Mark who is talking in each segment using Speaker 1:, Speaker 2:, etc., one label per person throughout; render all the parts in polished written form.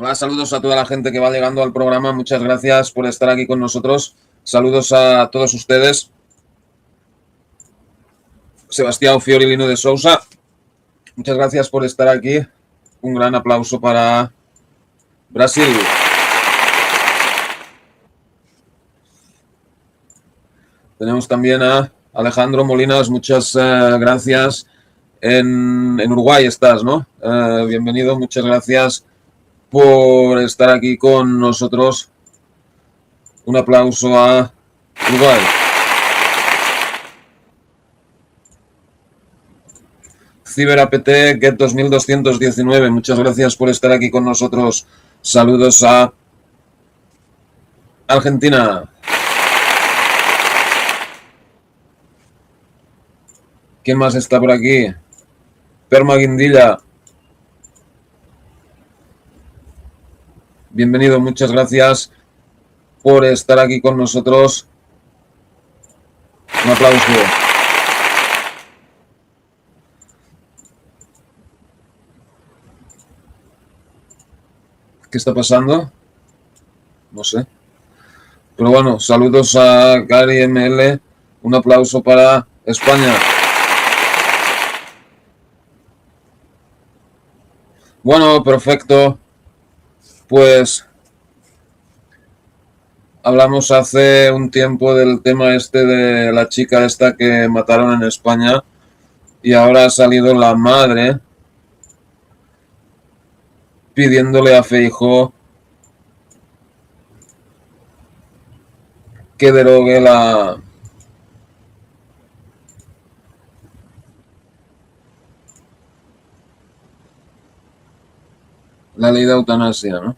Speaker 1: Hola, saludos a toda la gente que va llegando al programa. Muchas gracias por estar aquí con nosotros. Saludos a todos ustedes. Sebastián Fiorilino de Sousa. Muchas gracias por estar aquí. Un gran aplauso para Brasil. Tenemos también a Alejandro Molinas. Muchas gracias. En Uruguay estás, ¿no? Bienvenido. Muchas gracias por estar aquí con nosotros. Un aplauso a Uruguay. CiberAPT Get 2219, muchas gracias por estar aquí con nosotros. Saludos a Argentina. ¿Quién más está por aquí? Perma Guindilla. Bienvenido, muchas gracias por estar aquí con nosotros. Un aplauso. ¿Qué está pasando? No sé. Pero bueno, saludos a Gary ML. Un aplauso para España. Bueno, perfecto. Pues hablamos hace un tiempo del tema este de la chica esta que mataron en España y ahora ha salido la madre pidiéndole a Feijóo que derogue la ley de eutanasia, ¿no?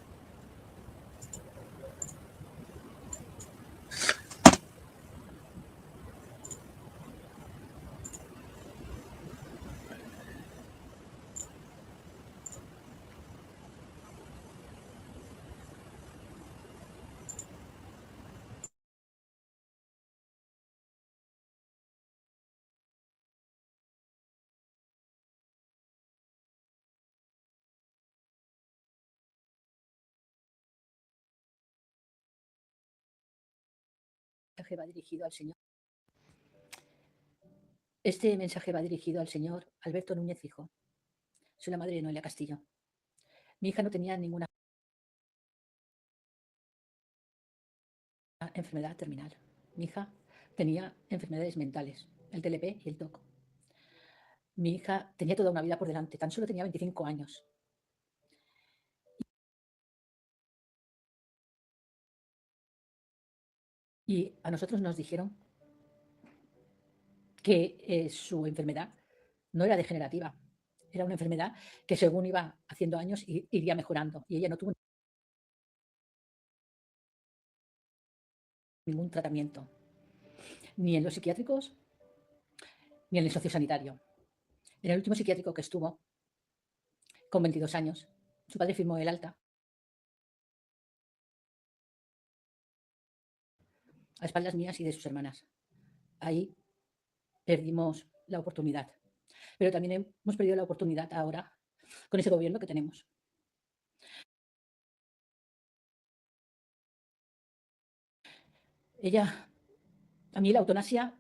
Speaker 2: Mensaje va dirigido al señor. Este mensaje va dirigido al señor Alberto Núñez Fijo. Soy la madre de Noelia Castillo. Mi hija no tenía ninguna enfermedad terminal. Mi hija tenía enfermedades mentales, el TLP y el TOC. Mi hija tenía toda una vida por delante, tan solo tenía 25 años. Y a nosotros nos dijeron que su enfermedad no era degenerativa, era una enfermedad que según iba haciendo años iría mejorando. Y ella no tuvo ningún tratamiento, ni en los psiquiátricos, ni en el sociosanitario. En el último psiquiátrico que estuvo, con 22 años, su padre firmó el alta a espaldas mías y de sus hermanas. Ahí perdimos la oportunidad. Pero también hemos perdido la oportunidad ahora con ese gobierno que tenemos. A mí la eutanasia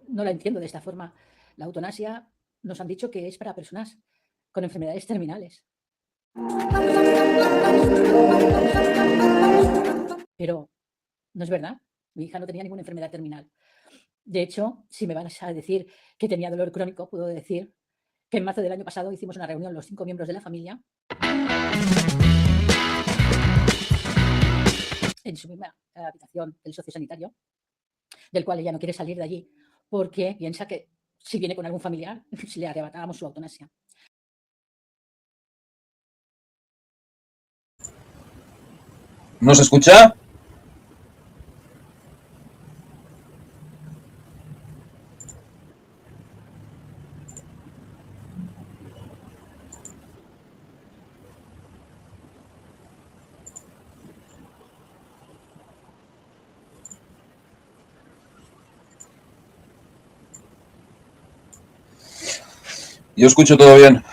Speaker 2: no la entiendo de esta forma. La eutanasia nos han dicho que es para personas con enfermedades terminales. Pero no es verdad. Mi hija no tenía ninguna enfermedad terminal. De hecho, si me van a decir que tenía dolor crónico, puedo decir que en marzo del año pasado hicimos una reunión los 5 miembros de la familia en su misma habitación del sociosanitario, del cual ella no quiere salir de allí porque piensa que si viene con algún familiar, si le arrebatábamos su eutanasia.
Speaker 1: ¿Nos escucha? Yo escucho todo bien.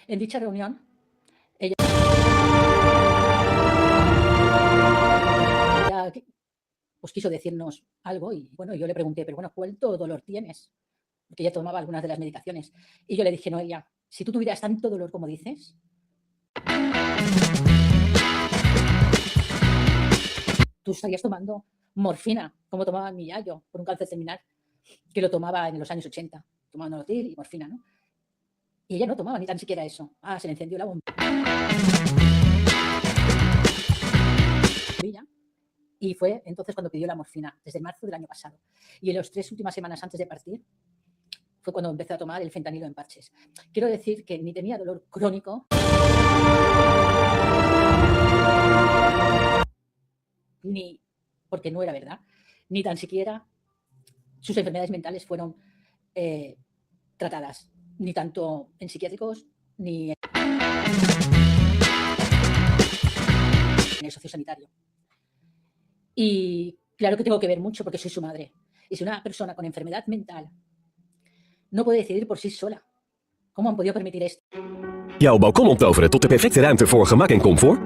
Speaker 2: En dicha reunión, ella pues quiso decirnos algo y bueno, yo le pregunté, pero bueno, ¿cuánto dolor tienes? Porque ella tomaba algunas de las medicaciones. Y yo le dije, Noelia, si tú tuvieras tanto dolor como dices, tú estarías tomando morfina, como tomaba mi yayo por un cáncer terminal, que lo tomaba en los años 80, tomaba Nolotil y morfina, ¿no? Y ella no tomaba ni tan siquiera eso. Ah, se le encendió la bombilla. Y fue entonces cuando pidió la morfina, desde marzo del año pasado. Y en las 3 últimas semanas antes de partir, fue cuando empecé a tomar el fentanilo en parches. Quiero decir que ni tenía dolor crónico, ni, porque no era verdad, ni tan siquiera sus enfermedades mentales fueron tratadas, ni tanto en psiquiátricos, ni en el sociosanitario. Y claro que tengo que ver mucho porque soy su madre. Y si una persona con enfermedad mental no puede decidir por sí sola, ¿cómo han podido permitir esto?
Speaker 3: Jouw balkon omtoveren tot de perfecte ruimte voor gemak en comfort?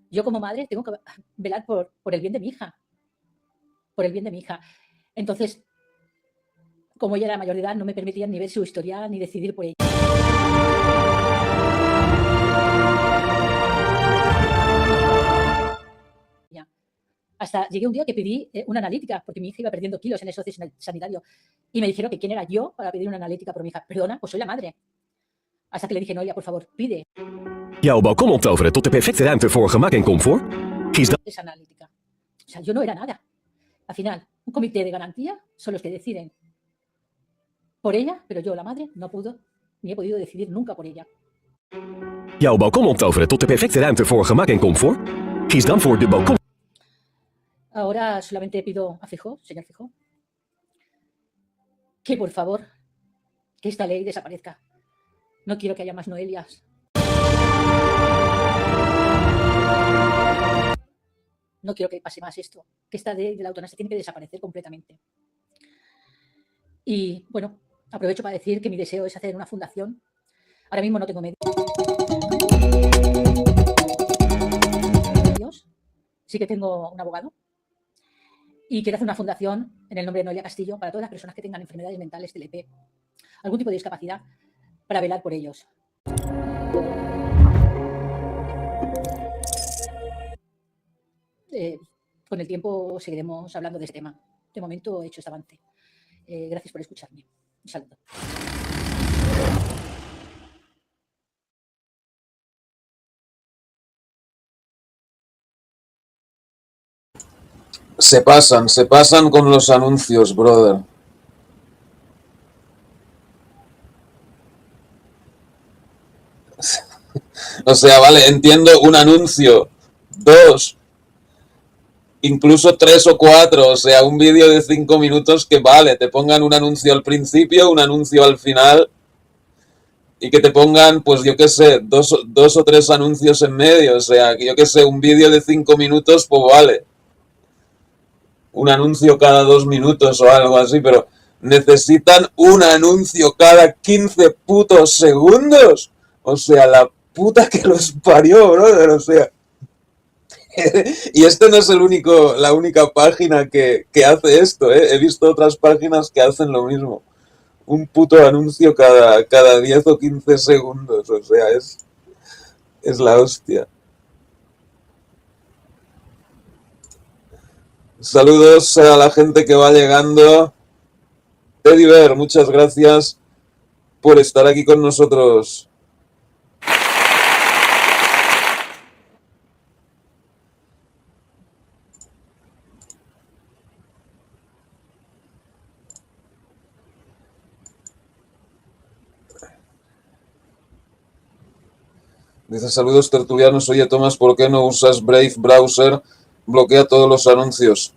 Speaker 2: Yo como madre tengo que velar por el bien de mi hija. Por el bien de mi hija. Entonces, como ella era mayor de edad, no me permitían ni ver su historial ni decidir por ella. Hasta llegué un día que pedí una analítica porque mi hija iba perdiendo kilos en el sociosanitario y me dijeron que quién era yo para pedir una analítica por mi hija. Perdona, pues soy la madre. Hasta que le dije, Noelia, por favor, pide.
Speaker 3: Jouw balkon omtoveren tot de perfecte ruimte voor gemak en comfort? Kies dan
Speaker 2: esa analítica. O sea, yo no era nada. Al final, un comité de garantía son los que deciden por ella, pero yo, la madre, no pudo ni he podido decidir nunca por ella.
Speaker 3: Jouw balkon omtoveren tot de perfecte ruimte voor gemak en comfort? Kies dan voor de balkon.
Speaker 2: Ahora solamente pido a Feijóo, señor Feijóo, que por favor, que esta ley desaparezca. No quiero que haya más Noelias. No quiero que pase más esto. Que esta ley de la eutanasia tiene que desaparecer completamente. Y bueno, aprovecho para decir que mi deseo es hacer una fundación. Ahora mismo no tengo medios. Sí que tengo un abogado. Y quiero hacer una fundación en el nombre de Noelia Castillo para todas las personas que tengan enfermedades mentales, TLP, algún tipo de discapacidad, para velar por ellos. Con el tiempo seguiremos hablando de este tema. De momento he hecho este avance. Gracias por escucharme. Un saludo.
Speaker 1: Se pasan con los anuncios, brother. O sea, vale, entiendo un anuncio, 2, incluso 3 o 4, o sea, un vídeo de 5 minutos que vale, te pongan un anuncio al principio, un anuncio al final y que te pongan, pues yo qué sé, dos o 3 anuncios en medio, o sea, que yo qué sé, un vídeo de 5 minutos, pues vale. Un anuncio cada 2 minutos o algo así, pero necesitan un anuncio cada 15 putos segundos. O sea, la puta que los parió, brother, o sea. Y este no es la única página que hace esto, ¿eh? He visto otras páginas que hacen lo mismo. Un puto anuncio cada 10 o 15 segundos, o sea, es la hostia. Saludos a la gente que va llegando. Teddy Bear, muchas gracias por estar aquí con nosotros. Dice, saludos tertulianos. Oye, Tomás, ¿por qué no usas Brave Browser? Bloquea todos los anuncios.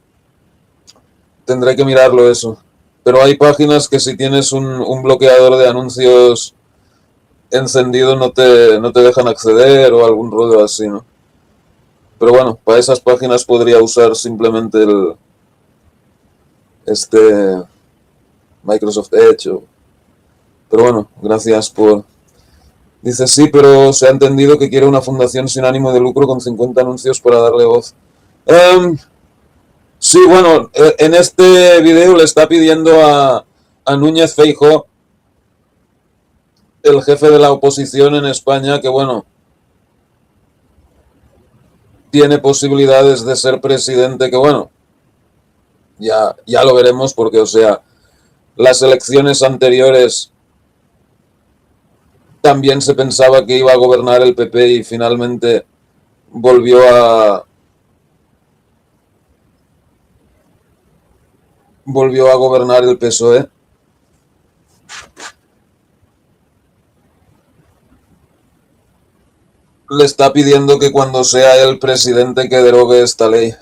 Speaker 1: Tendré que mirarlo eso. Pero hay páginas que si tienes un bloqueador de anuncios encendido no te dejan acceder o algún rollo así, ¿no? Pero bueno, para esas páginas podría usar simplemente Microsoft Edge. Pero bueno, gracias por Dice, sí, pero se ha entendido que quiere una fundación sin ánimo de lucro con 50 anuncios para darle voz. Sí, bueno, en este video le está pidiendo a Núñez Feijóo, el jefe de la oposición en España, que bueno, tiene posibilidades de ser presidente, que bueno, ya lo veremos porque, o sea, las elecciones anteriores también se pensaba que iba a gobernar el PP y finalmente volvió a gobernar el PSOE. Le está pidiendo que cuando sea el presidente que derogue esta ley.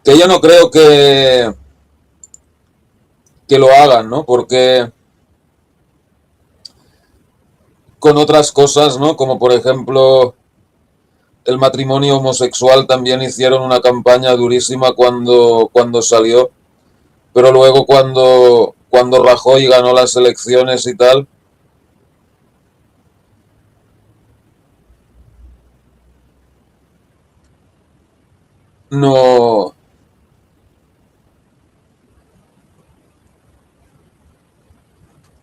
Speaker 1: Que yo no creo que lo hagan, ¿no? Porque con otras cosas, ¿no? Como por ejemplo el matrimonio homosexual, también hicieron una campaña durísima cuando salió, pero luego cuando Rajoy ganó las elecciones y tal, no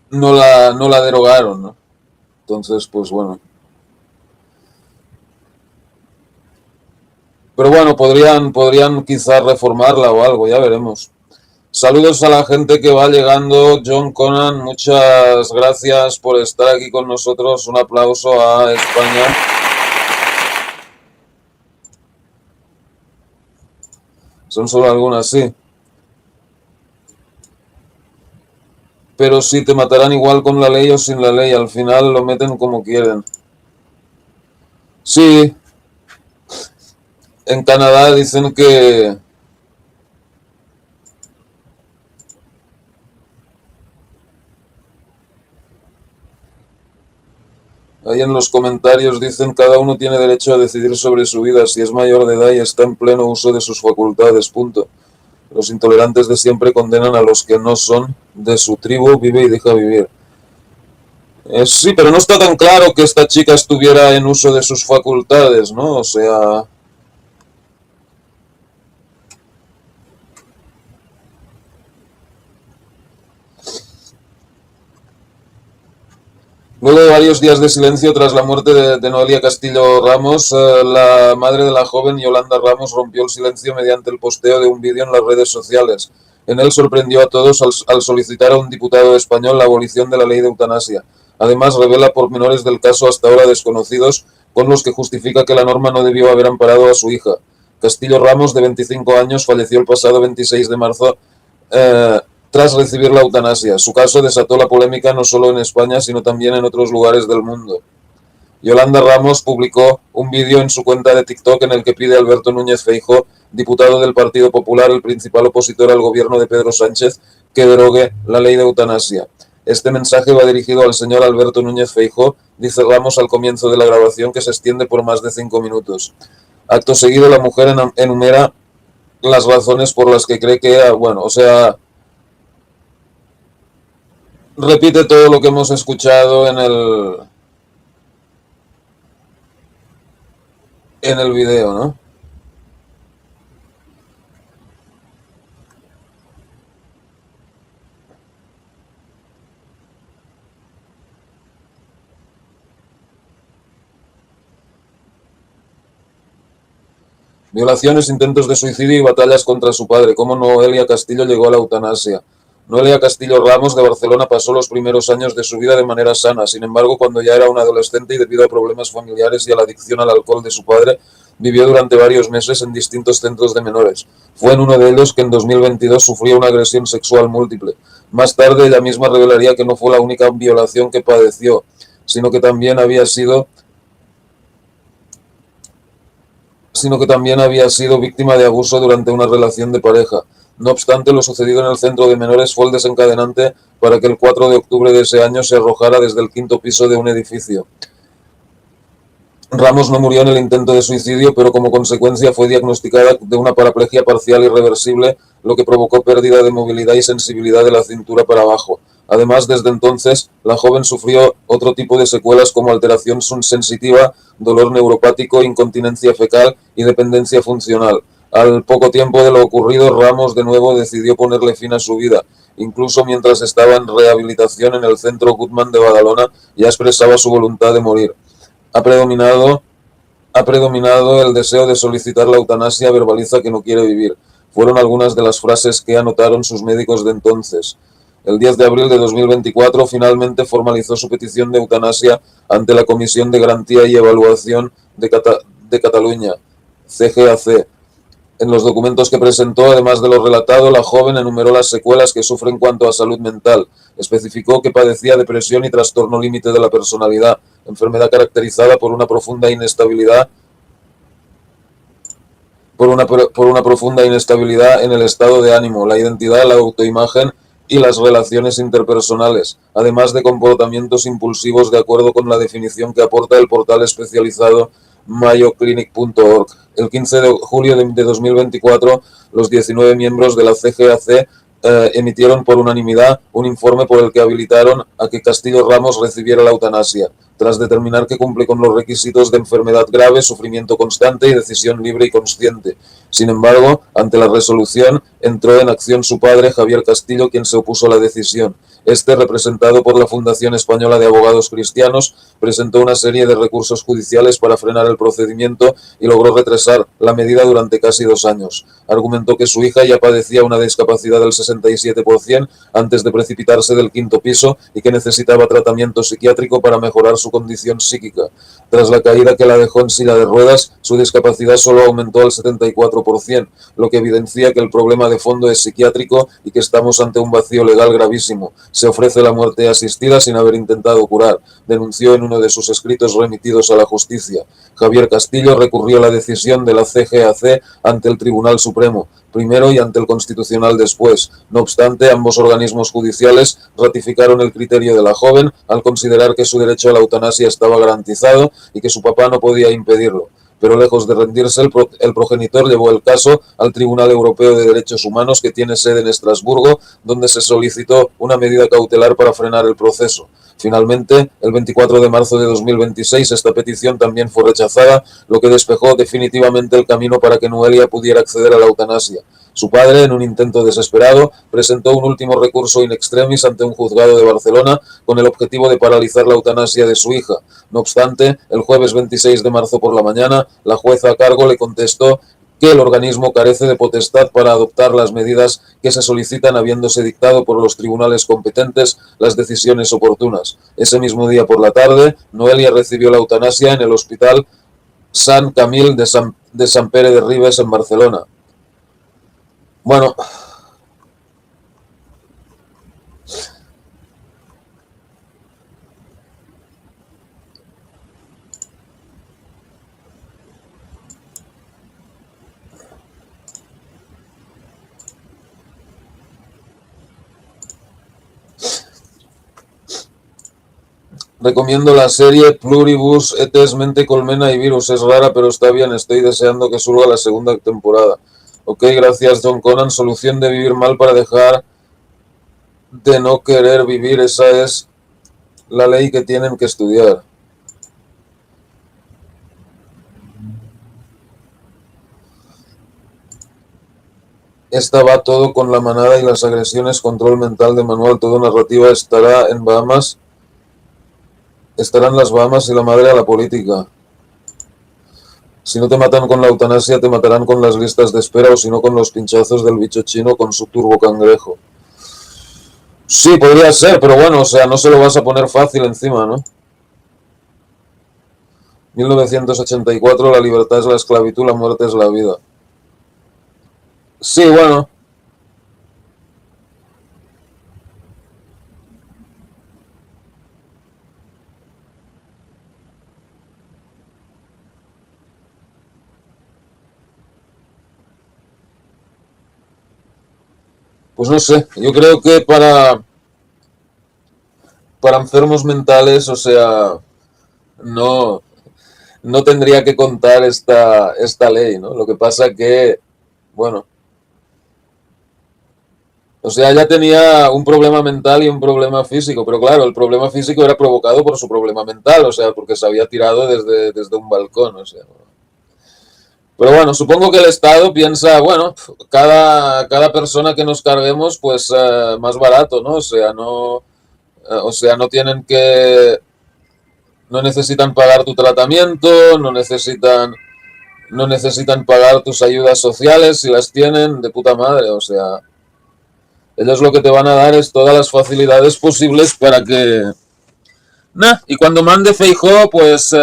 Speaker 1: la derogaron, ¿no? Entonces, pues bueno. Pero bueno, podrían quizás reformarla o algo, ya veremos. Saludos a la gente que va llegando. John Conan, muchas gracias por estar aquí con nosotros. Un aplauso a España. Son solo algunas, sí. Pero sí, te matarán igual con la ley o sin la ley. Al final lo meten como quieren. Sí. En Canadá dicen que ahí en los comentarios dicen cada uno tiene derecho a decidir sobre su vida si es mayor de edad y está en pleno uso de sus facultades, punto. Los intolerantes de siempre condenan a los que no son de su tribu, vive y deja vivir. Sí, pero no está tan claro que esta chica estuviera en uso de sus facultades, ¿no? O sea... Luego de varios días de silencio tras la muerte de Noelia Castillo Ramos, la madre de la joven Yolanda Ramos rompió el silencio mediante el posteo de un vídeo en las redes sociales. En él sorprendió a todos al solicitar a un diputado español la abolición de la ley de eutanasia. Además, revela pormenores del caso hasta ahora desconocidos, con los que justifica que la norma no debió haber amparado a su hija. Castillo Ramos, de 25 años, falleció el pasado 26 de marzo tras recibir la eutanasia. Su caso desató la polémica no solo en España, sino también en otros lugares del mundo. Yolanda Ramos publicó un vídeo en su cuenta de TikTok en el que pide a Alberto Núñez Feijóo, diputado del Partido Popular, el principal opositor al gobierno de Pedro Sánchez, que derogue la ley de eutanasia. Este mensaje va dirigido al señor Alberto Núñez Feijóo, dice Ramos al comienzo de la grabación, que se extiende por más de 5 minutos. Acto seguido, la mujer enumera las razones por las que cree que, bueno, o sea, repite todo lo que hemos escuchado en el video, ¿no? Violaciones, intentos de suicidio y batallas contra su padre. Cómo Noelia Castillo llegó a la eutanasia. Noelia Castillo Ramos, de Barcelona, pasó los primeros años de su vida de manera sana. Sin embargo, cuando ya era una adolescente y debido a problemas familiares y a la adicción al alcohol de su padre, vivió durante varios meses en distintos centros de menores. Fue en uno de ellos que en 2022 sufrió una agresión sexual múltiple. Más tarde, ella misma revelaría que no fue la única violación que padeció, sino que también había sido víctima de abuso durante una relación de pareja. No obstante, lo sucedido en el centro de menores fue el desencadenante para que el 4 de octubre de ese año se arrojara desde el 5º piso de un edificio. Ramos no murió en el intento de suicidio, pero como consecuencia fue diagnosticada de una paraplegia parcial irreversible, lo que provocó pérdida de movilidad y sensibilidad de la cintura para abajo. Además, desde entonces, la joven sufrió otro tipo de secuelas como alteración sensitiva, dolor neuropático, incontinencia fecal y dependencia funcional. Al poco tiempo de lo ocurrido, Ramos de nuevo decidió ponerle fin a su vida. Incluso mientras estaba en rehabilitación en el Centro Guttmann de Badalona, ya expresaba su voluntad de morir. Ha predominado el deseo de solicitar la eutanasia, verbaliza que no quiere vivir. Fueron algunas de las frases que anotaron sus médicos de entonces. El 10 de abril de 2024 finalmente formalizó su petición de eutanasia ante la Comisión de Garantía y Evaluación de Cataluña, CGAC. En los documentos que presentó, además de lo relatado, la joven enumeró las secuelas que sufre en cuanto a salud mental. Especificó que padecía depresión y trastorno límite de la personalidad, enfermedad caracterizada por una profunda inestabilidad profunda inestabilidad en el estado de ánimo, la identidad, la autoimagen y las relaciones interpersonales, además de comportamientos impulsivos de acuerdo con la definición que aporta el portal especializado mayoclinic.org. El 15 de julio de 2024, los 19 miembros de la CGAC emitieron por unanimidad un informe por el que habilitaron a que Castillo Ramos recibiera la eutanasia, tras determinar que cumple con los requisitos de enfermedad grave, sufrimiento constante y decisión libre y consciente. Sin embargo, ante la resolución, entró en acción su padre, Javier Castillo, quien se opuso a la decisión. Este, representado por la Fundación Española de Abogados Cristianos, presentó una serie de recursos judiciales para frenar el procedimiento y logró retrasar la medida durante casi 2 años. Argumentó que su hija ya padecía una discapacidad del 67% antes de precipitarse del 5º piso y que necesitaba tratamiento psiquiátrico para mejorar su condición psíquica. Tras la caída que la dejó en silla de ruedas, su discapacidad solo aumentó al 74%, lo que evidencia que el problema de fondo es psiquiátrico y que estamos ante un vacío legal gravísimo. Se ofrece la muerte asistida sin haber intentado curar, denunció en uno de sus escritos remitidos a la justicia. Javier Castillo recurrió la decisión de la CGAC ante el Tribunal Supremo, primero y ante el Constitucional después. No obstante, ambos organismos judiciales ratificaron el criterio de la joven al considerar que su derecho a la eutanasia estaba garantizado y que su papá no podía impedirlo. Pero lejos de rendirse, el progenitor llevó el caso al Tribunal Europeo de Derechos Humanos, que tiene sede en Estrasburgo, donde se solicitó una medida cautelar para frenar el proceso. Finalmente, el 24 de marzo de 2026, esta petición también fue rechazada, lo que despejó definitivamente el camino para que Noelia pudiera acceder a la eutanasia. Su padre, en un intento desesperado, presentó un último recurso in extremis ante un juzgado de Barcelona con el objetivo de paralizar la eutanasia de su hija. No obstante, el jueves 26 de marzo por la mañana, la jueza a cargo le contestó que el organismo carece de potestad para adoptar las medidas que se solicitan, habiéndose dictado por los tribunales competentes las decisiones oportunas. Ese mismo día por la tarde, Noelia recibió la eutanasia en el Hospital Sant Camil de Sant Pere de Ribes en Barcelona. Bueno, recomiendo la serie Pluribus etes mente colmena y virus. Es rara, pero está bien. Estoy deseando que surja la segunda temporada. Ok, gracias, John Conan. Solución de vivir mal para dejar de no querer vivir. Esa es la ley que tienen que estudiar. Esta va todo con la manada y las agresiones, control mental de manual, todo narrativa. Estarán las Bahamas y la madre a la política. Si no te matan con la eutanasia, te matarán con las listas de espera, o si no, con los pinchazos del bicho chino con su turbo cangrejo. Sí, podría ser, pero bueno, o sea, no se lo vas a poner fácil encima, ¿no? 1984, la libertad es la esclavitud, la muerte es la vida. Sí, bueno. Pues no sé, yo creo que para enfermos mentales, o sea, no, no tendría que contar esta ley, ¿no? Lo que pasa que, bueno, O sea, ella tenía un problema mental y un problema físico, pero claro, el problema físico era provocado por su problema mental, o sea, porque se había tirado desde un balcón, o sea. Pero bueno, supongo que el Estado piensa, bueno, cada persona que nos carguemos, pues más barato, ¿no? O sea, no tienen que, no necesitan pagar tu tratamiento, no necesitan pagar tus ayudas sociales si las tienen de puta madre, o sea, ellos lo que te van a dar es todas las facilidades posibles para que, nah, y cuando mande Feijóo, pues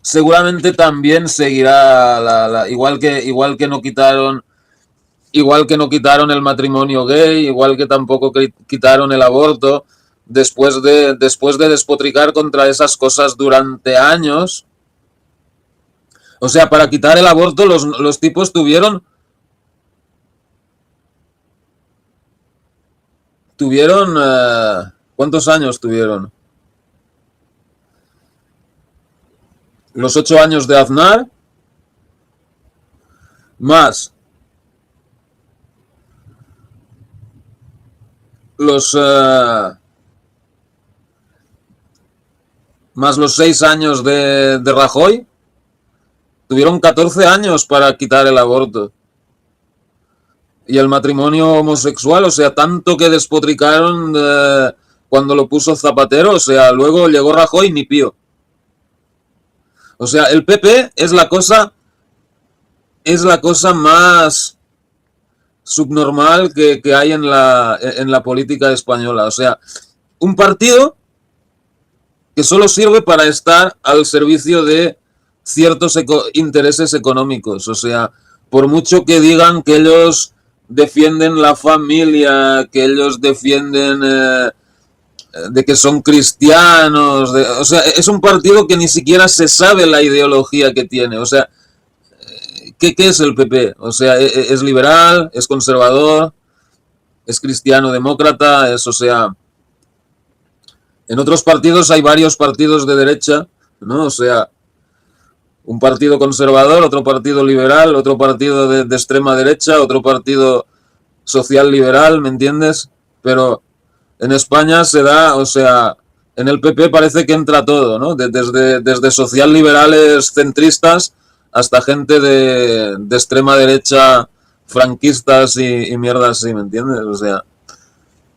Speaker 1: seguramente también seguirá igual que no quitaron el matrimonio gay, igual que tampoco quitaron el aborto, después de despotricar contra esas cosas durante años. O sea, para quitar el aborto los tipos tuvieron ¿cuántos años tuvieron? Los 8 años de Aznar, más los más los 6 años de Rajoy, tuvieron 14 años para quitar el aborto. Y el matrimonio homosexual, o sea, tanto que despotricaron cuando lo puso Zapatero, o sea, luego llegó Rajoy ni pío. O sea, el PP es la cosa más subnormal que hay en la política española. O sea, un partido que solo sirve para estar al servicio de ciertos intereses económicos. O sea, por mucho que digan que ellos defienden la familia, que ellos defienden de que son cristianos, o sea, es un partido que ni siquiera se sabe la ideología que tiene. O sea, ¿qué es el PP? O sea, es liberal, es conservador, es cristiano demócrata, o sea, en otros partidos hay varios partidos de derecha, ¿no? O sea, un partido conservador, otro partido liberal, otro partido de extrema derecha, otro partido social liberal, ¿me entiendes? Pero en España se da, o sea, en el PP parece que entra todo, ¿no? Desde social liberales centristas hasta gente de extrema derecha, franquistas y mierda así, ¿me entiendes? O sea,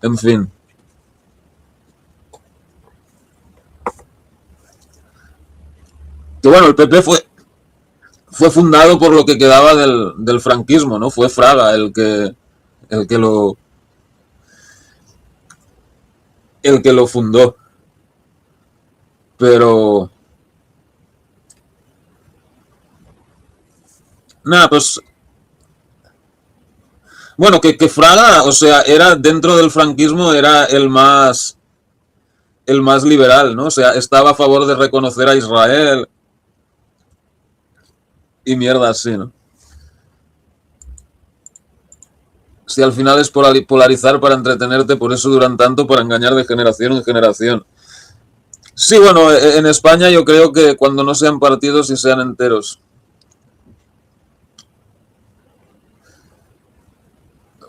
Speaker 1: en fin. Que bueno, el PP fue fundado por lo que quedaba del franquismo, ¿no? Fue Fraga el que lo el que lo fundó. Pero nada, pues bueno, que Fraga, o sea, era dentro del franquismo era el más liberal, ¿no? O sea, estaba a favor de reconocer a Israel y mierda así, ¿no? Si al final es polarizar para entretenerte, por eso duran tanto, para engañar de generación en generación. Sí, bueno, en España yo creo que cuando no sean partidos y sean enteros.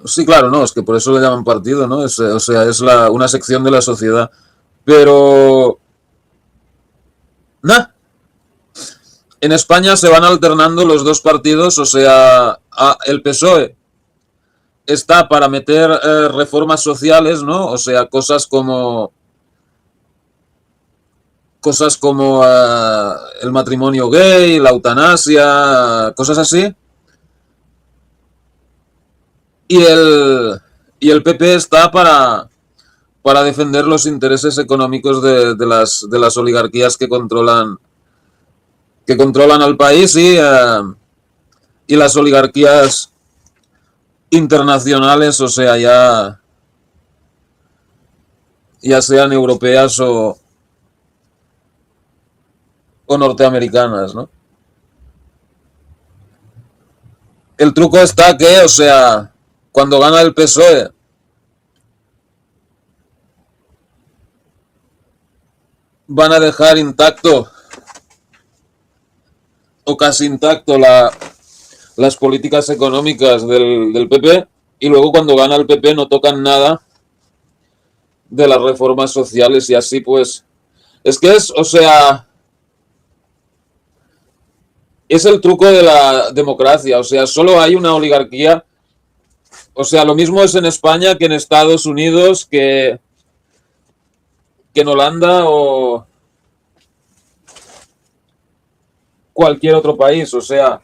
Speaker 1: Sí, claro, no, es que por eso le llaman partido, ¿no? O sea, es una sección de la sociedad. Pero, nah, en España se van alternando los dos partidos, o sea, el PSOE está para meter reformas sociales, ¿no? O sea, cosas como el matrimonio gay, la eutanasia, cosas así. Y el PP está para defender los intereses económicos de las oligarquías que controlan al país y las oligarquías internacionales, o sea, ya sean europeas o norteamericanas, ¿no? El truco está que, o sea, cuando gana el PSOE, van a dejar intacto o casi intacto las políticas económicas del PP, y luego cuando gana el PP no tocan nada de las reformas sociales y así pues... Es que es, o sea, es el truco de la democracia, o sea, solo hay una oligarquía, o sea, lo mismo es en España que en Estados Unidos, que en Holanda o cualquier otro país, o sea,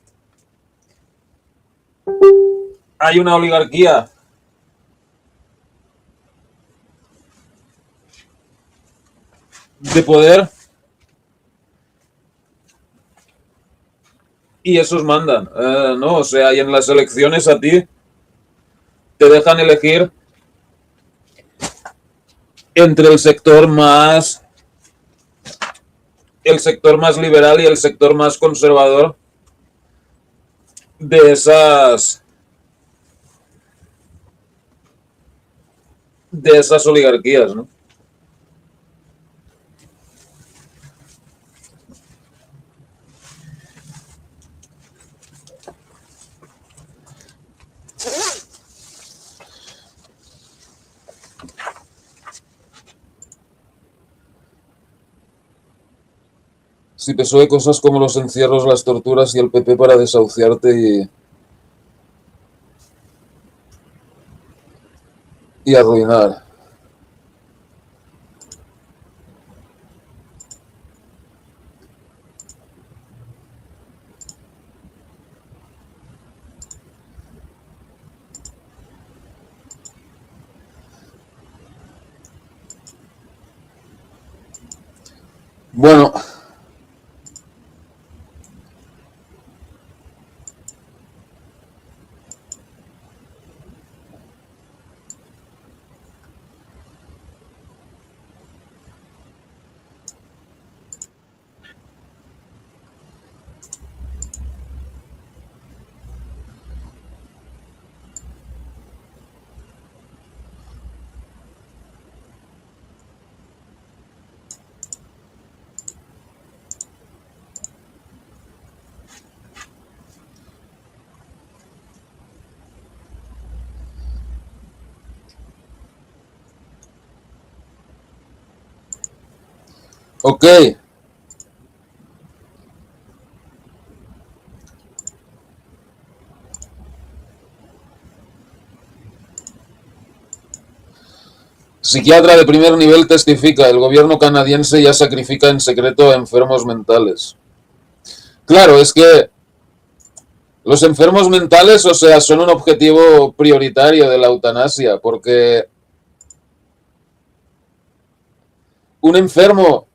Speaker 1: hay una oligarquía de poder y esos mandan, ¿no? O sea, y en las elecciones a ti te dejan elegir entre el sector más liberal y el sector más conservador de esas oligarquías, ¿no? Si PSOE cosas como los encierros, las torturas y el PP para desahuciarte y arruinar. Bueno, ok. Psiquiatra de primer nivel testifica, el gobierno canadiense ya sacrifica en secreto a enfermos mentales. Claro, es que los enfermos mentales, o sea, son un objetivo prioritario de la eutanasia, porque un enfermo,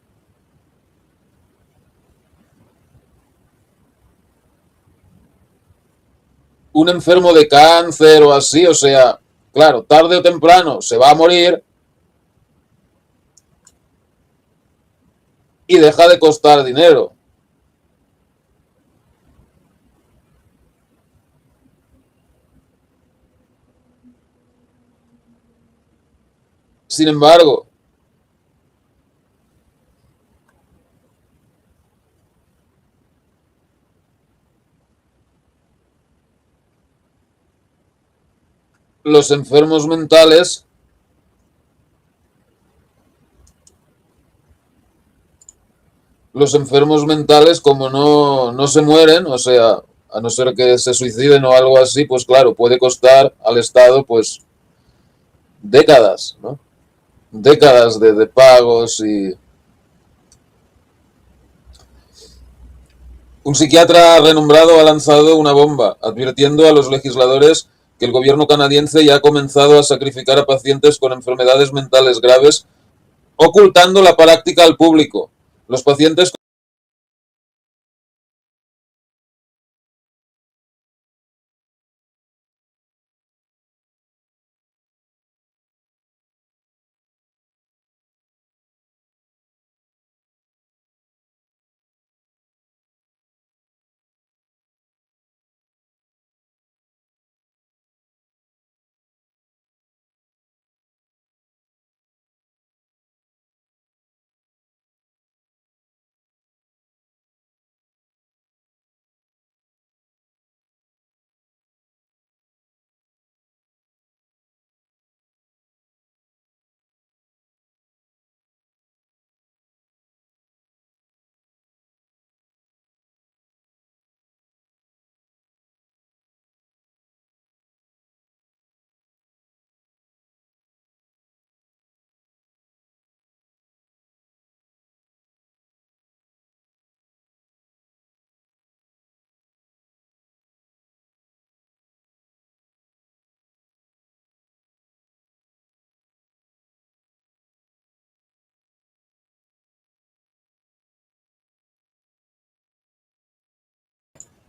Speaker 1: un enfermo de cáncer o así, o sea, claro, tarde o temprano se va a morir y deja de costar dinero. Sin embargo, los enfermos mentales, como no se mueren, o sea, a no ser que se suiciden o algo así, pues claro, puede costar al Estado pues décadas, ¿no? Décadas de pagos y... Un psiquiatra renombrado ha lanzado una bomba, advirtiendo a los legisladores que el gobierno canadiense ya ha comenzado a sacrificar a pacientes con enfermedades mentales graves, ocultando la práctica al público. Los pacientes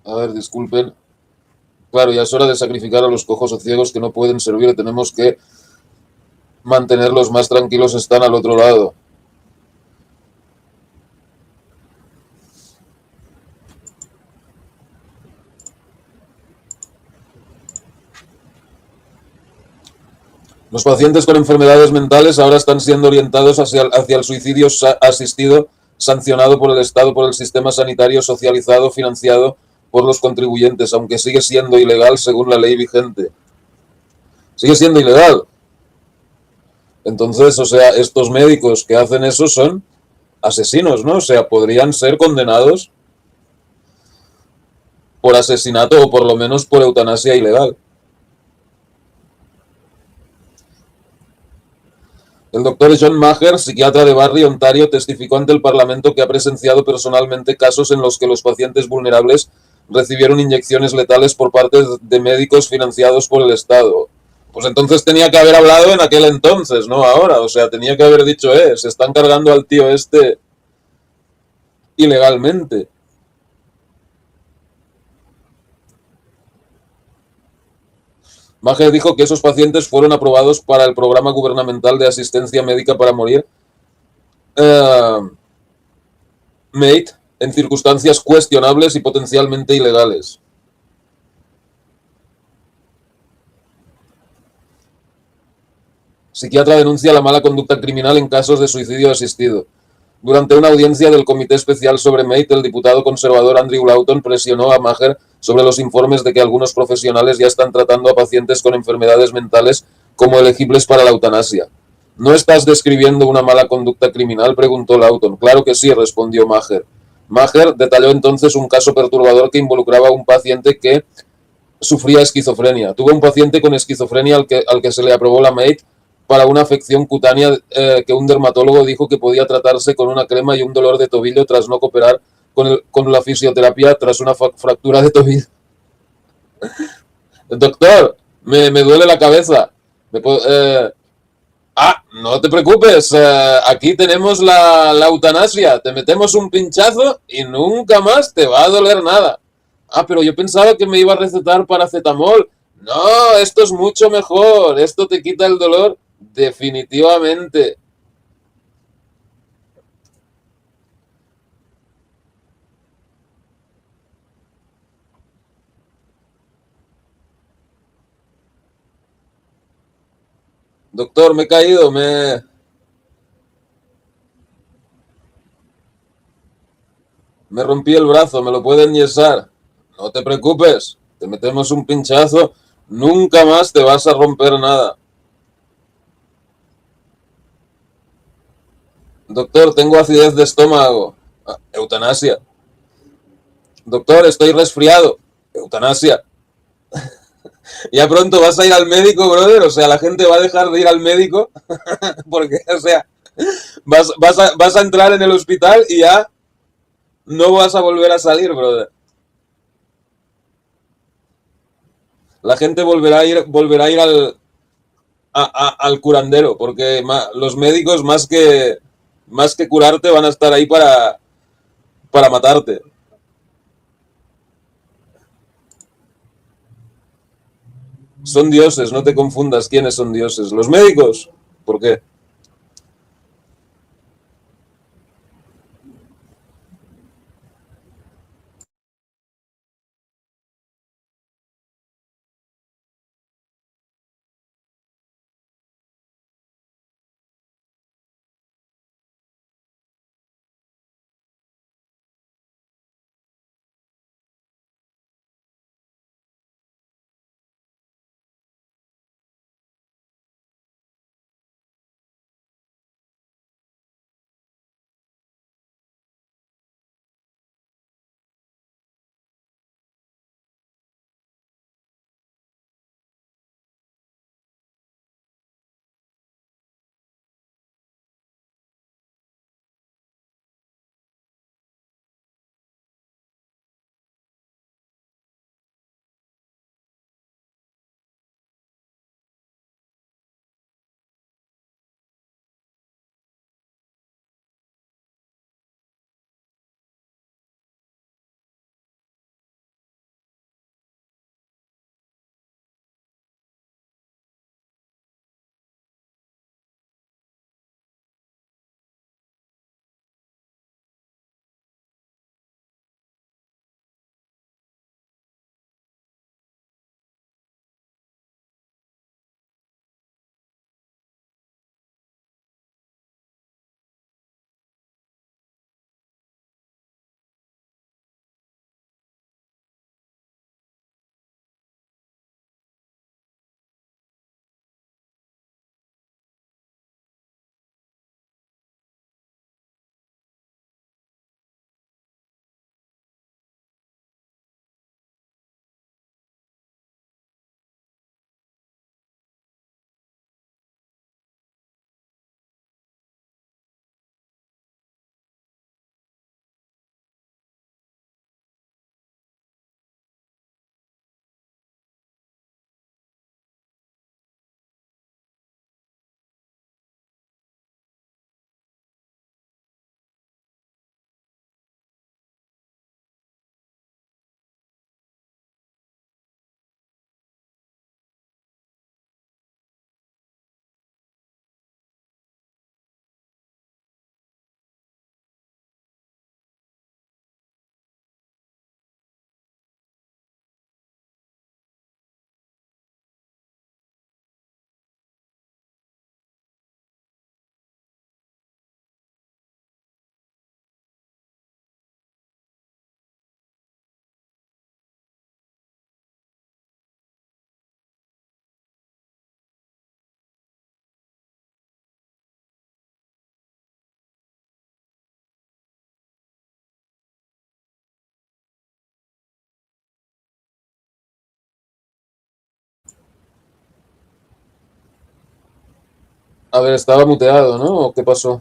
Speaker 1: A ver, disculpen. Claro, ya es hora de sacrificar a los cojos o ciegos que no pueden servir. Tenemos que mantenerlos más tranquilos. Están al otro lado. Los pacientes con enfermedades mentales ahora están siendo orientados hacia el suicidio asistido, sancionado por el Estado, por el sistema sanitario, socializado, financiado por los contribuyentes, aunque sigue siendo ilegal según la ley vigente. Sigue siendo ilegal. Entonces, o sea, estos médicos que hacen eso son asesinos, ¿no? O sea, podrían ser condenados por asesinato o por lo menos por eutanasia ilegal. El doctor John Maher, psiquiatra de Barrie, Ontario, testificó ante el Parlamento que ha presenciado personalmente casos en los que los pacientes vulnerables recibieron inyecciones letales por parte de médicos financiados por el Estado. Pues entonces tenía que haber hablado en aquel entonces, no ahora. O sea, tenía que haber dicho, se están cargando al tío este ilegalmente. Maher dijo que esos pacientes fueron aprobados para el programa gubernamental de asistencia médica para morir, MATE, en circunstancias cuestionables y potencialmente ilegales. Psiquiatra denuncia la mala conducta criminal en casos de suicidio asistido. Durante una audiencia del Comité Especial sobre MATE, el diputado conservador Andrew Lawton presionó a Maher sobre los informes de que algunos profesionales ya están tratando a pacientes con enfermedades mentales como elegibles para la eutanasia. ¿No estás describiendo una mala conducta criminal?, preguntó Lawton. Claro que sí, respondió Maher. Maher detalló entonces un caso perturbador que involucraba a un paciente que sufría esquizofrenia. Tuvo un paciente con esquizofrenia al que se le aprobó la MATE para una afección cutánea que un dermatólogo dijo que podía tratarse con una crema y un dolor de tobillo tras no cooperar con la fisioterapia tras una fractura de tobillo. Doctor, me duele la cabeza. No te preocupes, aquí tenemos la eutanasia. Te metemos un pinchazo y nunca más te va a doler nada. Pero yo pensaba que me iba a recetar paracetamol. No, esto es mucho mejor. Esto te quita el dolor definitivamente. Doctor, me he caído, me rompí el brazo, me lo pueden yesar. No te preocupes, te metemos un pinchazo, nunca más te vas a romper nada. Doctor, tengo acidez de estómago. Eutanasia. Doctor, estoy resfriado. Eutanasia. Ya pronto vas a ir al médico, brother. O sea, la gente va a dejar de ir al médico. Porque, o sea, vas a entrar en el hospital y ya no vas a volver a salir, brother. La gente volverá a ir al curandero. Porque los médicos, más que curarte, van a estar ahí para matarte. Son dioses, no te confundas quiénes son dioses. Los médicos. ¿Por qué? A ver, estaba muteado, ¿no? ¿O qué pasó?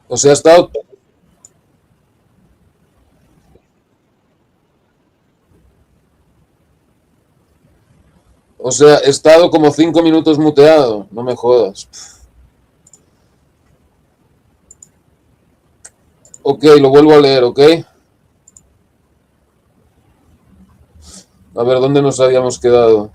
Speaker 1: O sea, ha estado... O sea, he estado como 5 minutos muteado. No me jodas. Ok, lo vuelvo a leer, ¿ok? A ver, ¿dónde nos habíamos quedado?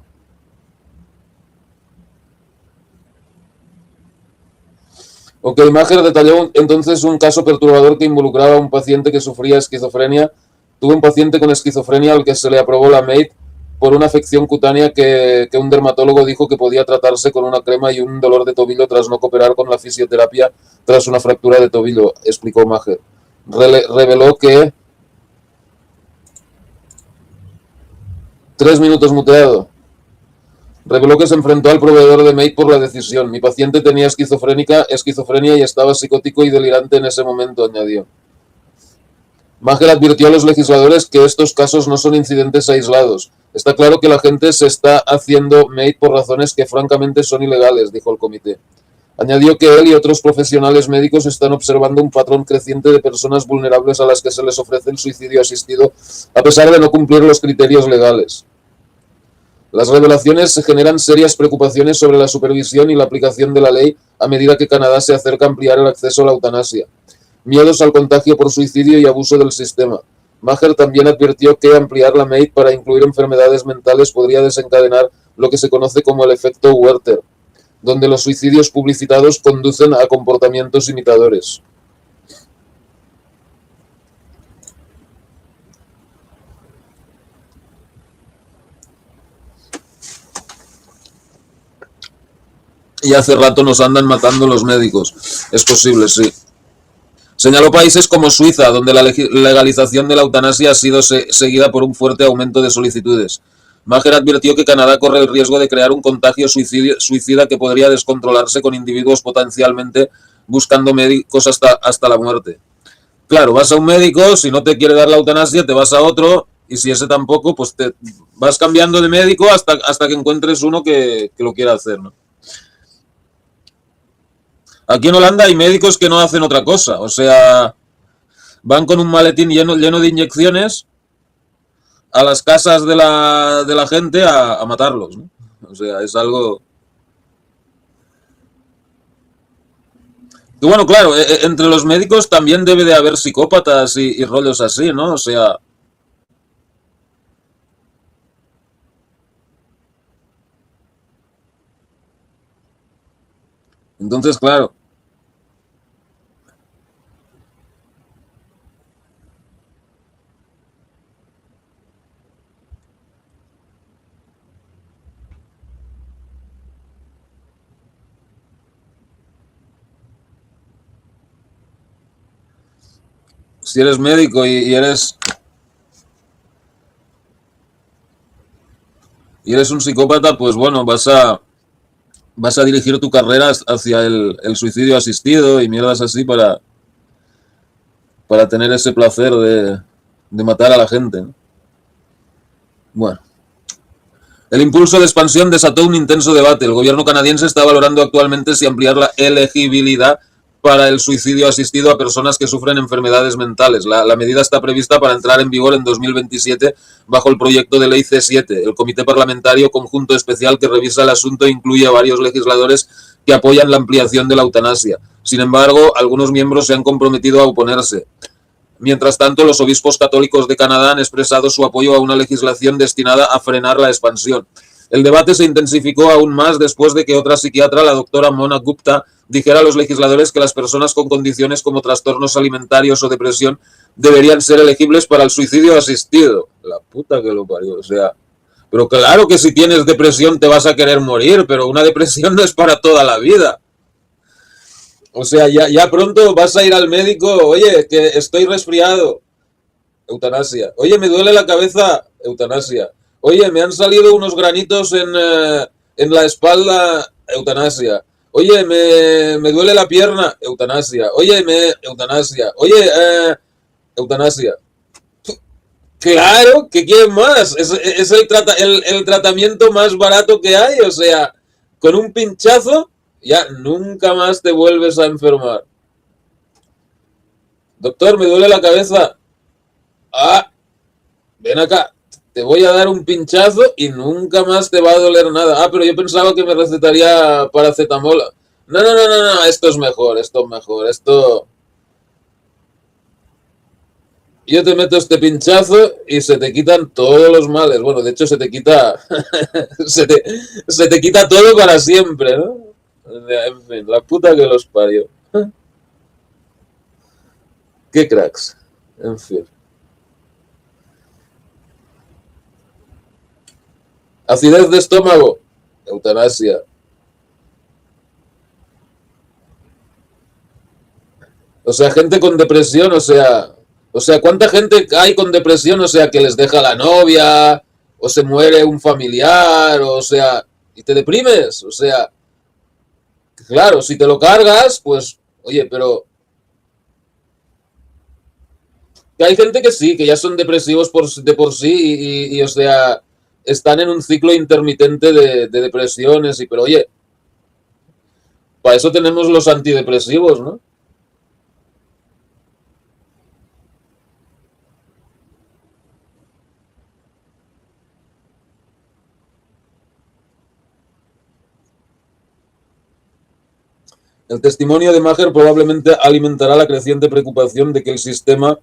Speaker 1: Ok, Maher detalló entonces un caso perturbador que involucraba a un paciente que sufría esquizofrenia. Tuve un paciente con esquizofrenia al que se le aprobó la MAID por una afección cutánea que un dermatólogo dijo que podía tratarse con una crema y un dolor de tobillo tras no cooperar con la fisioterapia tras una fractura de tobillo, explicó Maher. Reveló que... 3 minutos muteado. Reveló que se enfrentó al proveedor de MAID por la decisión. Mi paciente tenía esquizofrenia y estaba psicótico y delirante en ese momento, añadió. Maher advirtió a los legisladores que estos casos no son incidentes aislados. Está claro que la gente se está haciendo MAID por razones que francamente son ilegales, dijo el comité. Añadió que él y otros profesionales médicos están observando un patrón creciente de personas vulnerables a las que se les ofrece el suicidio asistido a pesar de no cumplir los criterios legales. Las revelaciones generan serias preocupaciones sobre la supervisión y la aplicación de la ley a medida que Canadá se acerca a ampliar el acceso a la eutanasia. Miedos al contagio por suicidio y abuso del sistema. Maher también advirtió que ampliar la MAID para incluir enfermedades mentales podría desencadenar lo que se conoce como el efecto Werther, donde los suicidios publicitados conducen a comportamientos imitadores. Y hace rato nos andan matando los médicos. Es posible, sí. Señaló países como Suiza, donde la legalización de la eutanasia ha sido seguida por un fuerte aumento de solicitudes. Maher advirtió que Canadá corre el riesgo de crear un contagio suicida que podría descontrolarse con individuos potencialmente buscando médicos hasta la muerte. Claro, vas a un médico, si no te quiere dar la eutanasia, te vas a otro, y si ese tampoco, pues te vas cambiando de médico hasta que encuentres uno que lo quiera hacer, ¿no? Aquí en Holanda hay médicos que no hacen otra cosa, o sea, van con un maletín lleno de inyecciones a las casas de la gente a matarlos, ¿no? O sea, es algo... Y bueno, claro, entre los médicos también debe de haber psicópatas y rollos así, ¿no? O sea... Entonces, claro... Si eres médico y eres un psicópata, pues bueno, vas a dirigir tu carrera hacia el suicidio asistido y mierdas así para tener ese placer de matar a la gente, ¿no? Bueno. El impulso de expansión desató un intenso debate. El gobierno canadiense está valorando actualmente si ampliar la elegibilidad para el suicidio asistido a personas que sufren enfermedades mentales. La medida está prevista para entrar en vigor en 2027 bajo el proyecto de ley C7. El Comité Parlamentario Conjunto Especial que revisa el asunto incluye a varios legisladores que apoyan la ampliación de la eutanasia. Sin embargo, algunos miembros se han comprometido a oponerse. Mientras tanto, los obispos católicos de Canadá han expresado su apoyo a una legislación destinada a frenar la expansión. El debate se intensificó aún más después de que otra psiquiatra, la doctora Mona Gupta, dijera a los legisladores que las personas con condiciones como trastornos alimentarios o depresión deberían ser elegibles para el suicidio asistido. La puta que lo parió, o sea... Pero claro que si tienes depresión te vas a querer morir, pero una depresión no es para toda la vida. O sea, ya pronto vas a ir al médico, oye, que estoy resfriado, eutanasia. Oye, me duele la cabeza, eutanasia. Oye, me han salido unos granitos en la espalda, eutanasia. Oye, me duele la pierna, eutanasia. Oye, eutanasia. Oye, eutanasia. Claro, ¿qué quieres más? Es el tratamiento más barato que hay. O sea, con un pinchazo ya nunca más te vuelves a enfermar. Doctor, me duele la cabeza. Ah, ven acá. Te voy a dar un pinchazo y nunca más te va a doler nada. Ah, pero yo pensaba que me recetaría paracetamol. No, no, no, no, no, esto es mejor, esto es mejor, esto... Yo te meto este pinchazo y se te quitan todos los males. Bueno, de hecho se te quita... se te quita todo para siempre, ¿no? En fin, la puta que los parió. Qué cracks. En fin. Acidez de estómago. Eutanasia. O sea, gente con depresión, o sea, ¿cuánta gente hay con depresión? O sea, que les deja la novia, o se muere un familiar, o sea, y te deprimes, o sea, claro, si te lo cargas, pues, oye, pero que hay gente que sí, que ya son depresivos de por sí o sea, están en un ciclo intermitente de depresiones, pero oye, para eso tenemos los antidepresivos, ¿no? El testimonio de Maher probablemente alimentará la creciente preocupación de que el sistema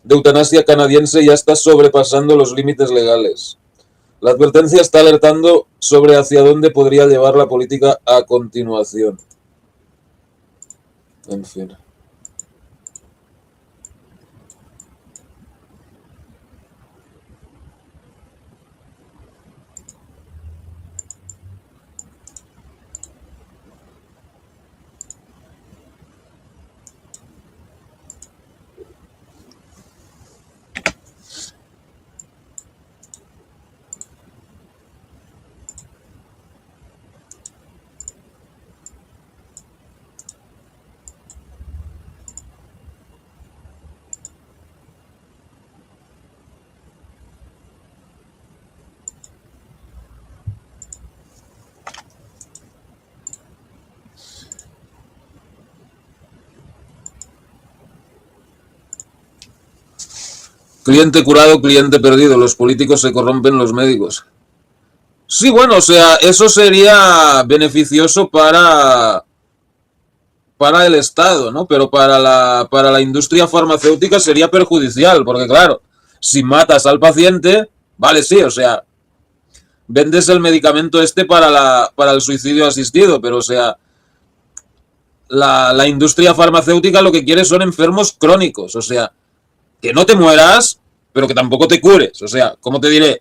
Speaker 1: de eutanasia canadiense ya está sobrepasando los límites legales. La advertencia está alertando sobre hacia dónde podría llevar la política a continuación. En fin. Cliente curado, cliente perdido. Los políticos se corrompen, los médicos. Sí, bueno, o sea, eso sería beneficioso para el Estado, ¿no? Pero para la industria farmacéutica sería perjudicial, porque claro, si matas al paciente, vale, sí, o sea, vendes el medicamento este para el suicidio asistido, pero o sea, la industria farmacéutica lo que quiere son enfermos crónicos, o sea, que no te mueras, pero que tampoco te cures, o sea, ¿cómo te diré?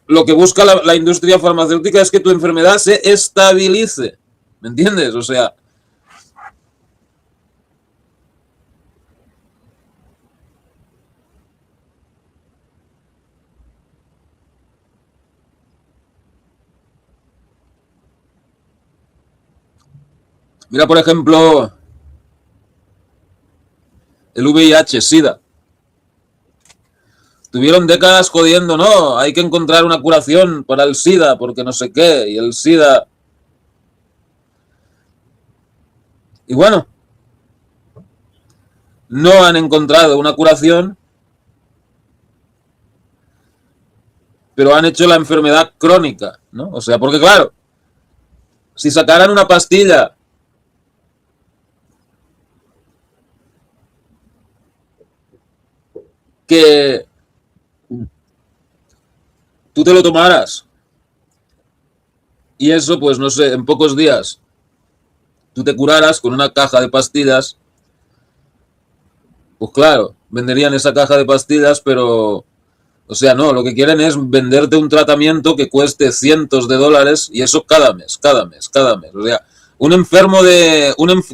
Speaker 1: Lo que busca la industria farmacéutica es que tu enfermedad se estabilice, ¿me entiendes? O sea, mira por ejemplo el VIH, SIDA. Tuvieron décadas jodiendo, no, hay que encontrar una curación para el SIDA, porque no sé qué, y el SIDA... Y bueno, no han encontrado una curación, pero han hecho la enfermedad crónica, ¿no? O sea, porque claro, si sacaran una pastilla que tú te lo tomaras y eso, pues no sé, en pocos días tú te curaras con una caja de pastillas, pues claro, venderían esa caja de pastillas, pero, o sea, no, lo que quieren es venderte un tratamiento que cueste cientos de dólares y eso cada mes, cada mes, cada mes. O sea,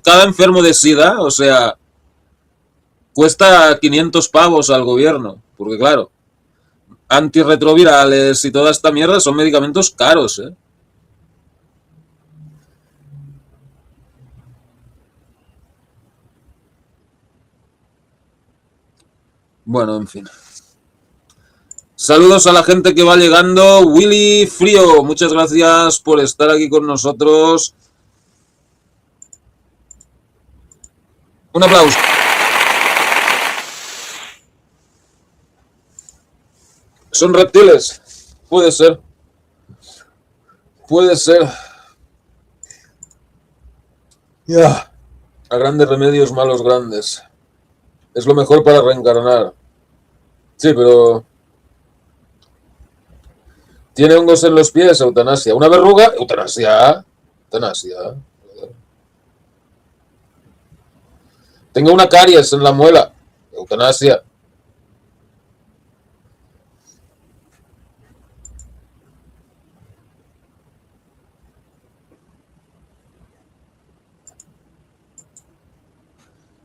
Speaker 1: cada enfermo de SIDA, o sea, cuesta 500 pavos al gobierno, porque claro, antirretrovirales y toda esta mierda son medicamentos caros, ¿eh? Bueno, en fin. Saludos a la gente que va llegando. Willy Frío, muchas gracias por estar aquí con nosotros. Un aplauso. ¿Son reptiles? Puede ser. Puede ser. Ya. A grandes remedios, malos grandes. Es lo mejor para reencarnar. Sí, pero... ¿Tiene hongos en los pies? Eutanasia. ¿Una verruga? Eutanasia. Eutanasia. Tengo una caries en la muela. Eutanasia.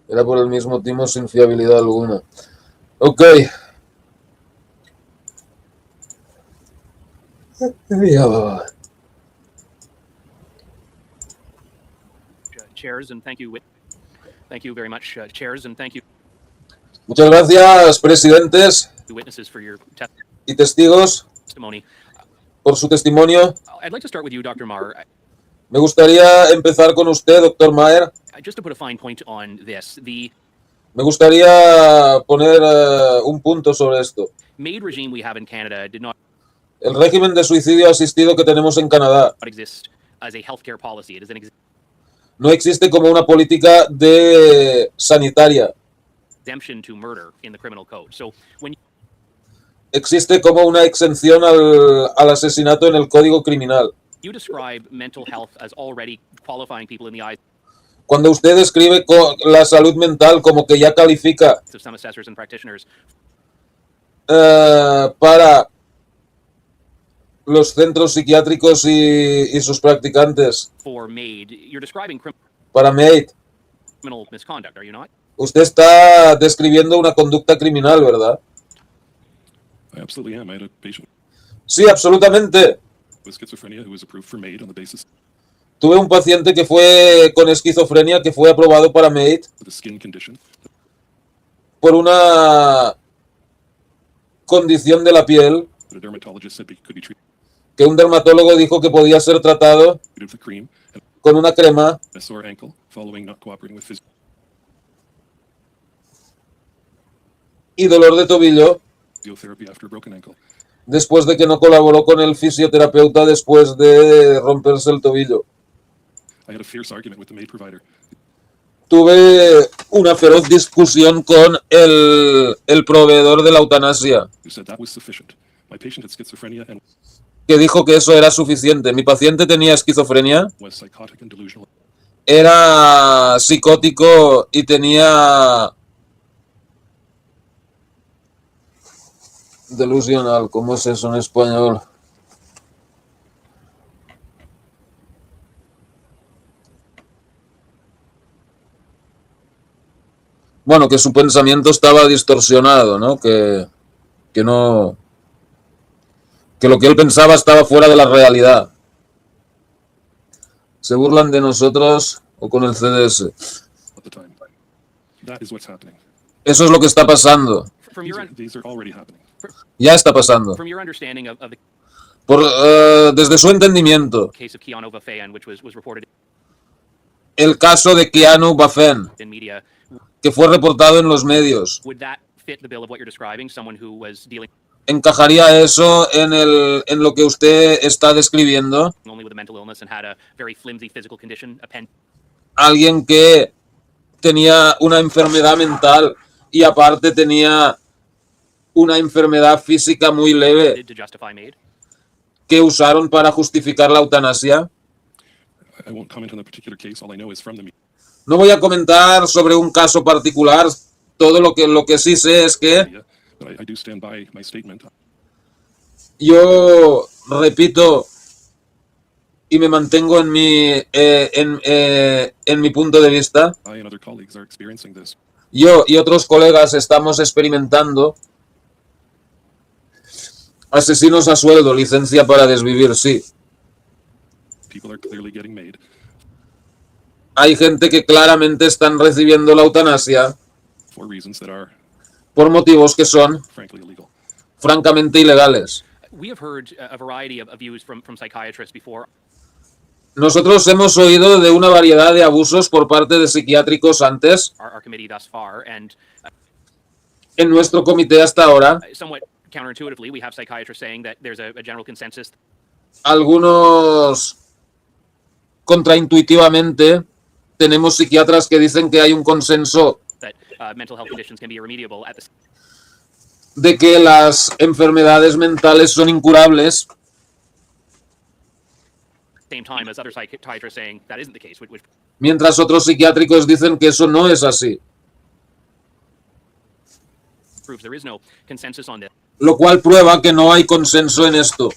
Speaker 1: Era por el mismo timo sin fiabilidad alguna. Ok.
Speaker 4: Chairs, and thank you. Thank you very much, chairs, and thank you,
Speaker 1: Muchas gracias, presidentes
Speaker 4: witnesses, for your
Speaker 1: y testigos,
Speaker 4: testimony.
Speaker 1: por su testimonio.
Speaker 4: I'd like to start with you, Dr. Marr.
Speaker 1: Me gustaría empezar con usted, doctor Maher.
Speaker 4: Just to put a fine point on this, the
Speaker 1: Me gustaría poner un punto sobre esto.
Speaker 4: MAID regime we have in Canada did not
Speaker 1: El régimen de suicidio asistido que tenemos en Canadá
Speaker 4: exist as a healthcare policy. It doesn't exist
Speaker 1: no existe como una política de sanitaria.
Speaker 4: exemption to murder in the criminal code. So when
Speaker 1: Existe como una exención al asesinato en el Código Criminal.
Speaker 4: you describe mental health as already qualifying people in the eyes
Speaker 1: Cuando usted describe la salud mental como que ya califica
Speaker 4: of some assessors and practitioners
Speaker 1: para los centros psiquiátricos y sus practicantes,
Speaker 4: for MAID, you're describing
Speaker 1: para MAID,
Speaker 4: criminal misconduct, are you not?
Speaker 1: usted está describiendo una conducta criminal, ¿verdad?
Speaker 5: I absolutely am. I had a patient
Speaker 1: Sí, absolutamente.
Speaker 5: with schizophrenia who was approved for MAID on the basis
Speaker 1: Tuve un paciente que fue con esquizofrenia que fue aprobado para MAID
Speaker 5: of a skin condition
Speaker 1: por una condición de la piel
Speaker 5: that a dermatologist said could be treated
Speaker 1: que un dermatólogo dijo que podía ser tratado
Speaker 5: with a cream and
Speaker 1: con una crema
Speaker 5: a sore ankle following not cooperating with
Speaker 1: y dolor de tobillo
Speaker 5: physiotherapy after a broken ankle.
Speaker 1: después de que no colaboró con el fisioterapeuta después de romperse el tobillo.
Speaker 5: I had a fierce argument with the MAID provider
Speaker 1: Tuve una feroz discusión con el proveedor de la eutanasia,
Speaker 5: who said that was sufficient. My patient had schizophrenia and
Speaker 1: que dijo que eso era suficiente. Mi paciente tenía esquizofrenia,
Speaker 5: was psychotic and delusional.
Speaker 1: era psicótico y tenía... Delusional, ¿cómo es eso en español? Bueno, que su pensamiento estaba distorsionado, ¿no? Que no... Que lo que él pensaba estaba fuera de la realidad. Se burlan de nosotros o con el CDS.
Speaker 5: At the time. That is what's happening.
Speaker 1: Eso es lo que está pasando.
Speaker 4: From
Speaker 5: These are already happening.
Speaker 1: Ya está pasando.
Speaker 4: from your understanding of the
Speaker 1: Desde su entendimiento,
Speaker 4: case of Keanu Vafayan, which was reported
Speaker 1: el caso de Keanu Bafen,
Speaker 4: in media,
Speaker 1: que fue reportado en los medios,
Speaker 4: would that fit the bill of what you're describing? Someone who was dealing
Speaker 1: ¿encajaría eso en lo que usted está describiendo?
Speaker 4: only with a mental illness and had a very flimsy physical condition,
Speaker 1: Alguien que tenía una enfermedad mental y aparte tenía una enfermedad física muy leve
Speaker 4: to justify MAID?
Speaker 1: que usaron para justificar la eutanasia.
Speaker 5: I won't comment on the particular case. All I know is from the
Speaker 1: No voy a comentar sobre un caso particular. Todo lo que sí sé es que
Speaker 5: media, but I do stand by my statement.
Speaker 1: yo repito y me mantengo en mi punto de vista.
Speaker 5: I and other colleagues are experiencing this.
Speaker 1: Yo y otros colegas estamos experimentando asesinos a sueldo, licencia para desvivir, sí.
Speaker 5: People are clearly getting MAID
Speaker 1: Hay gente que claramente están recibiendo la eutanasia
Speaker 5: for reasons that are
Speaker 1: por motivos que son
Speaker 5: frankly illegal.
Speaker 1: francamente ilegales.
Speaker 4: We have heard a variety of views from psychiatrists before.
Speaker 1: Nosotros hemos oído de una variedad de abusos por parte de psiquiátricos antes
Speaker 4: Our committee thus far, and
Speaker 1: en nuestro comité hasta ahora.
Speaker 4: somewhat counterintuitively, we have psychiatrists saying that there's a general consensus
Speaker 1: Algunos contraintuitivamente tenemos psiquiatras que dicen que hay un consenso
Speaker 4: that mental health conditions can be irremediable at the
Speaker 1: de que las enfermedades mentales son incurables,
Speaker 4: same time as other psychiatrists saying that isn't the case, which
Speaker 1: mientras otros psiquiátricos dicen que eso no es así,
Speaker 4: proves there is no consensus on this.
Speaker 1: lo cual prueba que no hay consenso en esto.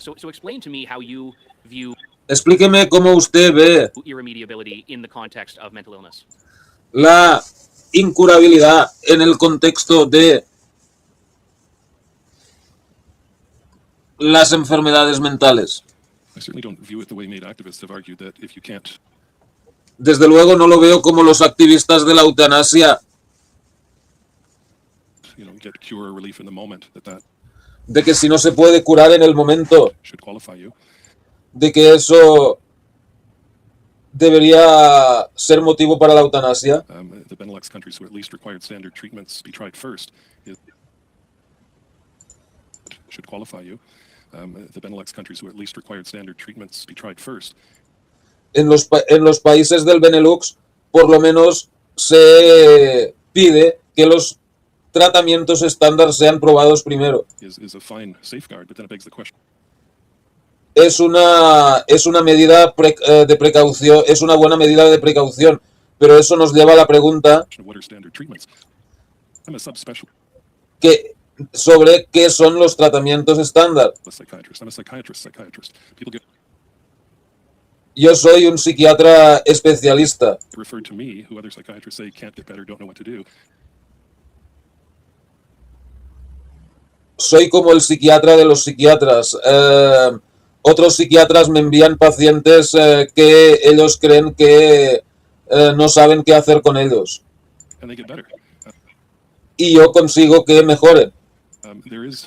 Speaker 4: So explain to me how you view
Speaker 1: Explíqueme cómo usted ve
Speaker 4: irremediability in the context of mental illness.
Speaker 1: la incurabilidad en el contexto de las enfermedades mentales.
Speaker 5: I certainly don't view it the way made activists have argued that if you can't
Speaker 1: Desde luego no lo veo como los activistas de la eutanasia,
Speaker 5: get cure or relief in the moment, that
Speaker 1: de que si no se puede curar en el momento,
Speaker 5: should qualify you.
Speaker 1: de que eso debería ser motivo para la eutanasia.
Speaker 5: The Benelux countries who at least required standard treatments be tried first should qualify you. The Benelux countries who at least required standard treatments be tried first.
Speaker 1: En los países del Benelux, por lo menos se pide que los tratamientos estándar sean probados primero.
Speaker 5: Is a fine safeguard, but then it begs the question.
Speaker 1: Es una medida de precaución, es una buena medida de precaución, pero eso nos lleva a la pregunta
Speaker 5: What are standard treatments? I'm a subspecialist
Speaker 1: sobre qué son los tratamientos estándar.
Speaker 5: psychiatrist. I'm a psychiatrist. People get
Speaker 1: Yo soy un psiquiatra especialista.
Speaker 5: referred to me, who other psychiatrists say can't get better, don't know what to do.
Speaker 1: Soy como el psiquiatra de los psiquiatras. Otros psiquiatras me envían pacientes que ellos creen que no saben qué hacer con ellos.
Speaker 5: And they get better.
Speaker 1: Y yo consigo que mejoren.
Speaker 5: There is,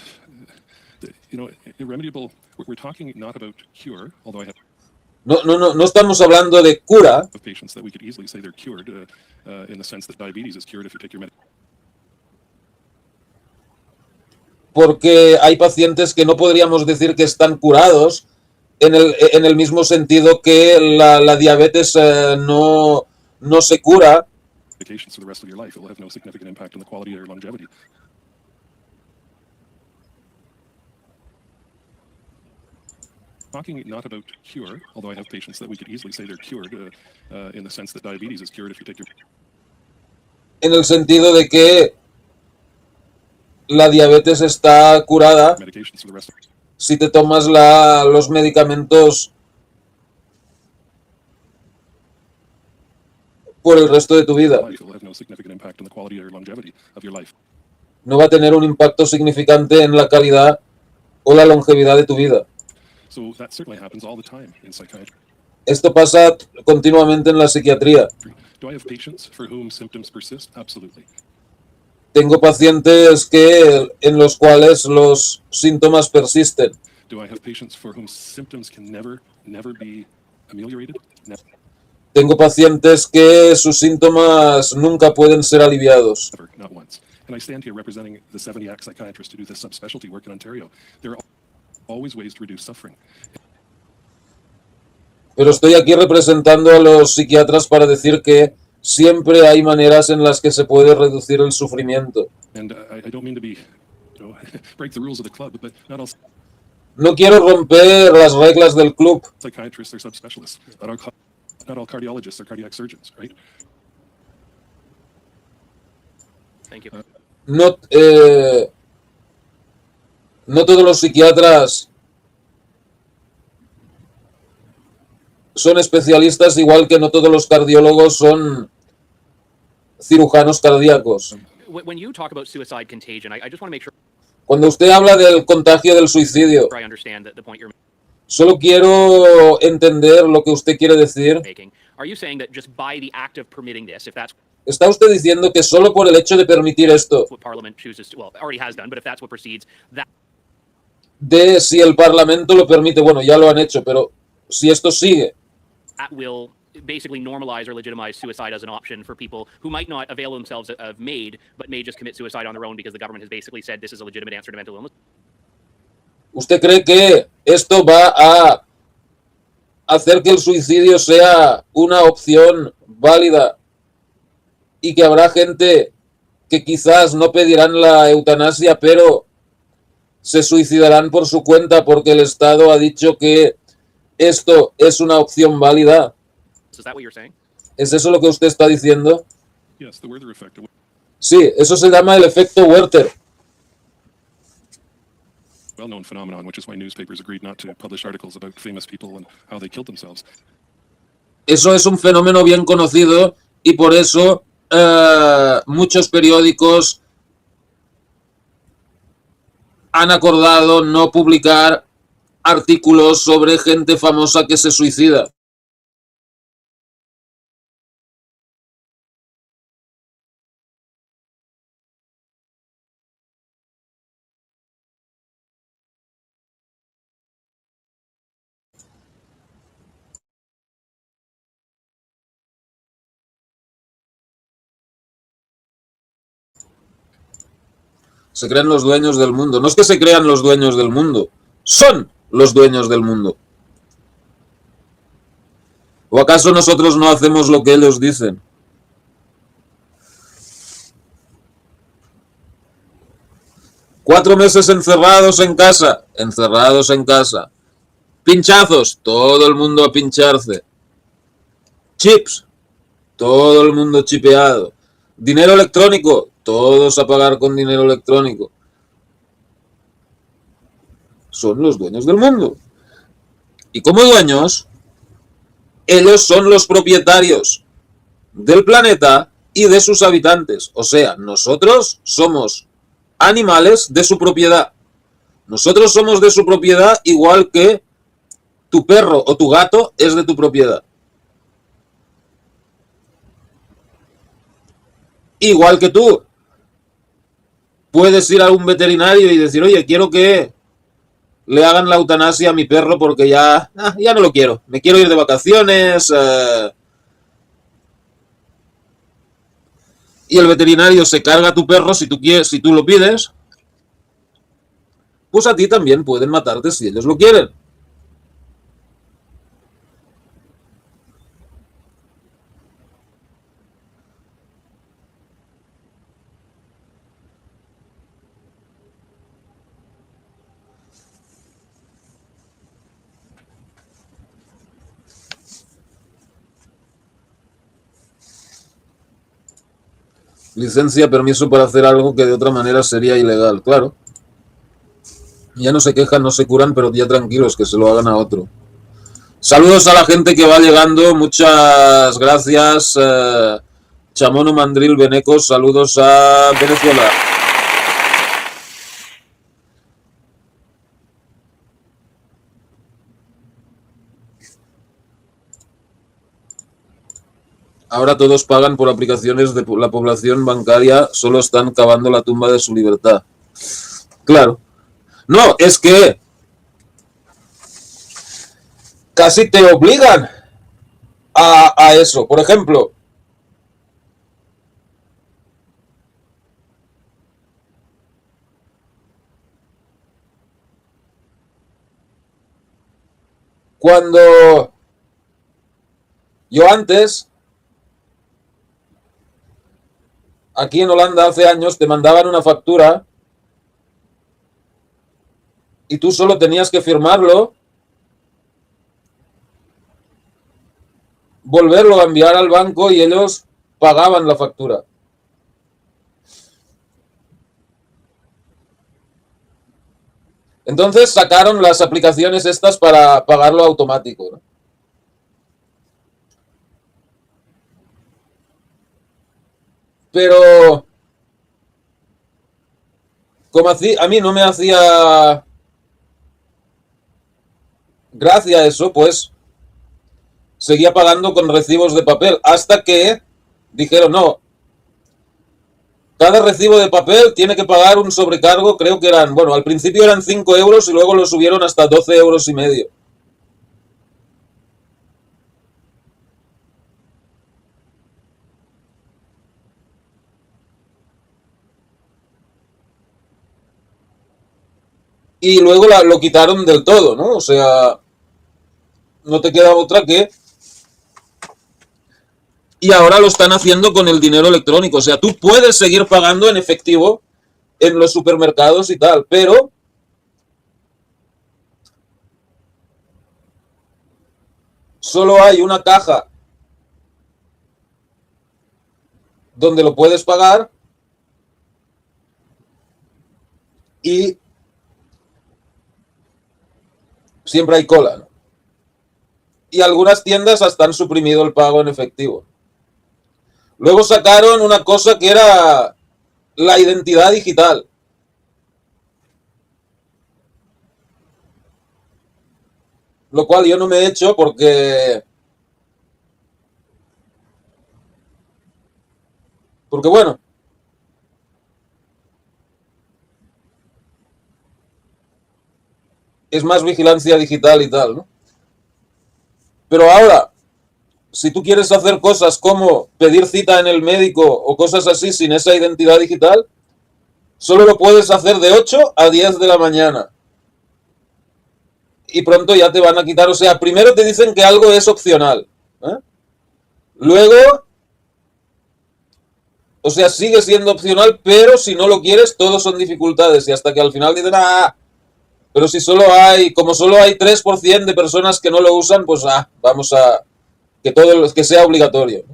Speaker 5: irremediable. We're talking not about cure, although I have
Speaker 1: No estamos hablando de cura,
Speaker 5: patients that we could easily say they're cured in the sense that diabetes is cured if you take your medication.
Speaker 1: porque hay pacientes que no podríamos decir que están curados en el mismo sentido que la diabetes no se cura,
Speaker 5: Medications for the rest of your life. It will have no significant impact on the quality of your longevity. Talking not about cure, although I have patients that we could easily say they're cured in the sense that diabetes is cured if you take your
Speaker 1: en el sentido de que la diabetes está curada
Speaker 5: medications for the rest of
Speaker 1: si te tomas los medicamentos por el resto de tu
Speaker 5: your
Speaker 1: vida.
Speaker 5: life. It will have no significant impact on the quality of your longevity of your life.
Speaker 1: No va a tener un impacto significante en la calidad o la longevidad de tu vida.
Speaker 5: So that certainly happens all the time in psychiatry.
Speaker 1: Esto pasa continuamente en la psiquiatría.
Speaker 5: Do I have patients for whom symptoms persist? Absolutely.
Speaker 1: Tengo pacientes en los cuales los síntomas persisten.
Speaker 5: Do I have patients for whom symptoms can never be ameliorated?
Speaker 1: Tengo pacientes que sus síntomas nunca pueden ser aliviados.
Speaker 5: Never, not once. And I stand here representing the 70 ACT psychiatrists who do this subspecialty work in Ontario. There are always ways to reduce suffering.
Speaker 1: Pero estoy aquí representando a los psiquiatras para decir que siempre hay maneras en las que se puede reducir el sufrimiento.
Speaker 5: And I don't mean to be, break the rules of the club, but not all
Speaker 1: No quiero romper las reglas del club.
Speaker 5: psychiatrists are subspecialists. Not all cardiologists are cardiac surgeons, right?
Speaker 4: Thank you.
Speaker 1: No todos los psiquiatras son especialistas, igual que no todos los cardiólogos son cirujanos cardíacos.
Speaker 4: When you talk about suicide contagion, I just want to make sure
Speaker 1: Cuando usted habla del contagio del suicidio,
Speaker 4: I understand the point you're
Speaker 1: solo quiero entender lo que usted quiere decir.
Speaker 4: making. Are you saying that just by the act of permitting this, if that's
Speaker 1: Está usted diciendo que solo por el hecho de permitir esto,
Speaker 4: what Parliament chooses to, well, already has done, but if that's what proceeds, that
Speaker 1: de si el Parlamento lo permite, bueno, ya lo han hecho, pero si esto sigue,
Speaker 4: will basically normalize or legitimize suicide as an option for people who might not avail themselves of MAID, but may just commit suicide on their own because the government has basically said this is a legitimate answer to mental illness.
Speaker 1: ¿usted cree que esto va a hacer que el suicidio sea una opción válida y que habrá gente que quizás no pedirán la eutanasia, pero se suicidarán por su cuenta porque el Estado ha dicho que esto es una opción válida?
Speaker 4: Is that what you're saying?
Speaker 1: ¿Es eso lo que usted está diciendo?
Speaker 5: Yes, the Werther effect.
Speaker 1: Sí, eso se llama el efecto Werther.
Speaker 5: Well-known phenomenon, which is why newspapers agreed not to publish articles about famous people and how they killed themselves.
Speaker 1: Eso es un fenómeno bien conocido y por eso muchos periódicos han acordado no publicar artículos sobre gente famosa que se suicida. Se crean los dueños del mundo. No es que se crean los dueños del mundo, son los dueños del mundo. ¿O acaso nosotros no hacemos lo que ellos dicen? Cuatro meses encerrados en casa, encerrados en casa. Pinchazos, todo el mundo a pincharse. Chips, todo el mundo chipeado. Dinero electrónico, todos a pagar con dinero electrónico. Son los dueños del mundo. Y como dueños, ellos son los propietarios del planeta y de sus habitantes. O sea, nosotros somos animales de su propiedad. Nosotros somos de su propiedad igual que tu perro o tu gato es de tu propiedad. Igual que tú. Puedes ir a un veterinario y decir, oye, quiero que le hagan la eutanasia a mi perro porque ya no lo quiero. Me quiero ir de vacaciones. Y el veterinario se carga a tu perro si tú quieres, si tú lo pides. Pues a ti también pueden matarte si ellos lo quieren. Licencia, permiso para hacer algo que de otra manera sería ilegal, claro. Ya no se quejan, no se curan, pero ya tranquilos, que se lo hagan a otro. Saludos a la gente que va llegando, muchas gracias. Chamono Mandril Benecos, saludos a Venezuela. Ahora todos pagan por aplicaciones de la población bancaria, solo están cavando la tumba de su libertad. Claro. No, es que casi te obligan a eso. Por ejemplo, cuando yo antes, aquí en Holanda hace años, te mandaban una factura y tú solo tenías que firmarlo, volverlo a enviar al banco y ellos pagaban la factura. Entonces sacaron las aplicaciones estas para pagarlo automático, ¿no? Pero como a mí no me hacía gracia eso, pues seguía pagando con recibos de papel hasta que dijeron, no, Cada recibo de papel tiene que pagar un sobrecargo, creo que eran, bueno, al principio eran 5 euros y luego lo subieron hasta 12 euros y medio. Y luego lo quitaron del todo, ¿no? O sea, no te queda otra que... Y ahora lo están haciendo con el dinero electrónico. O sea, tú puedes seguir pagando en efectivo en los supermercados y tal, pero solo hay una caja donde lo puedes pagar y siempre hay cola, ¿no? Y algunas tiendas hasta han suprimido el pago en efectivo. Luego sacaron una cosa que era la identidad digital. Lo cual yo no me he hecho porque bueno, es más vigilancia digital y tal, ¿no? Pero ahora, si tú quieres hacer cosas como pedir cita en el médico o cosas así sin esa identidad digital, solo lo puedes hacer de 8 a 10 de la mañana. Y pronto ya te van a quitar, o sea, primero te dicen que algo es opcional, ¿eh? Luego, o sea, sigue siendo opcional, pero si no lo quieres, todos son dificultades. Y hasta que al final dicen, pero si solo hay, como solo hay 3% de personas que no lo usan, pues vamos a que todo que sea obligatorio.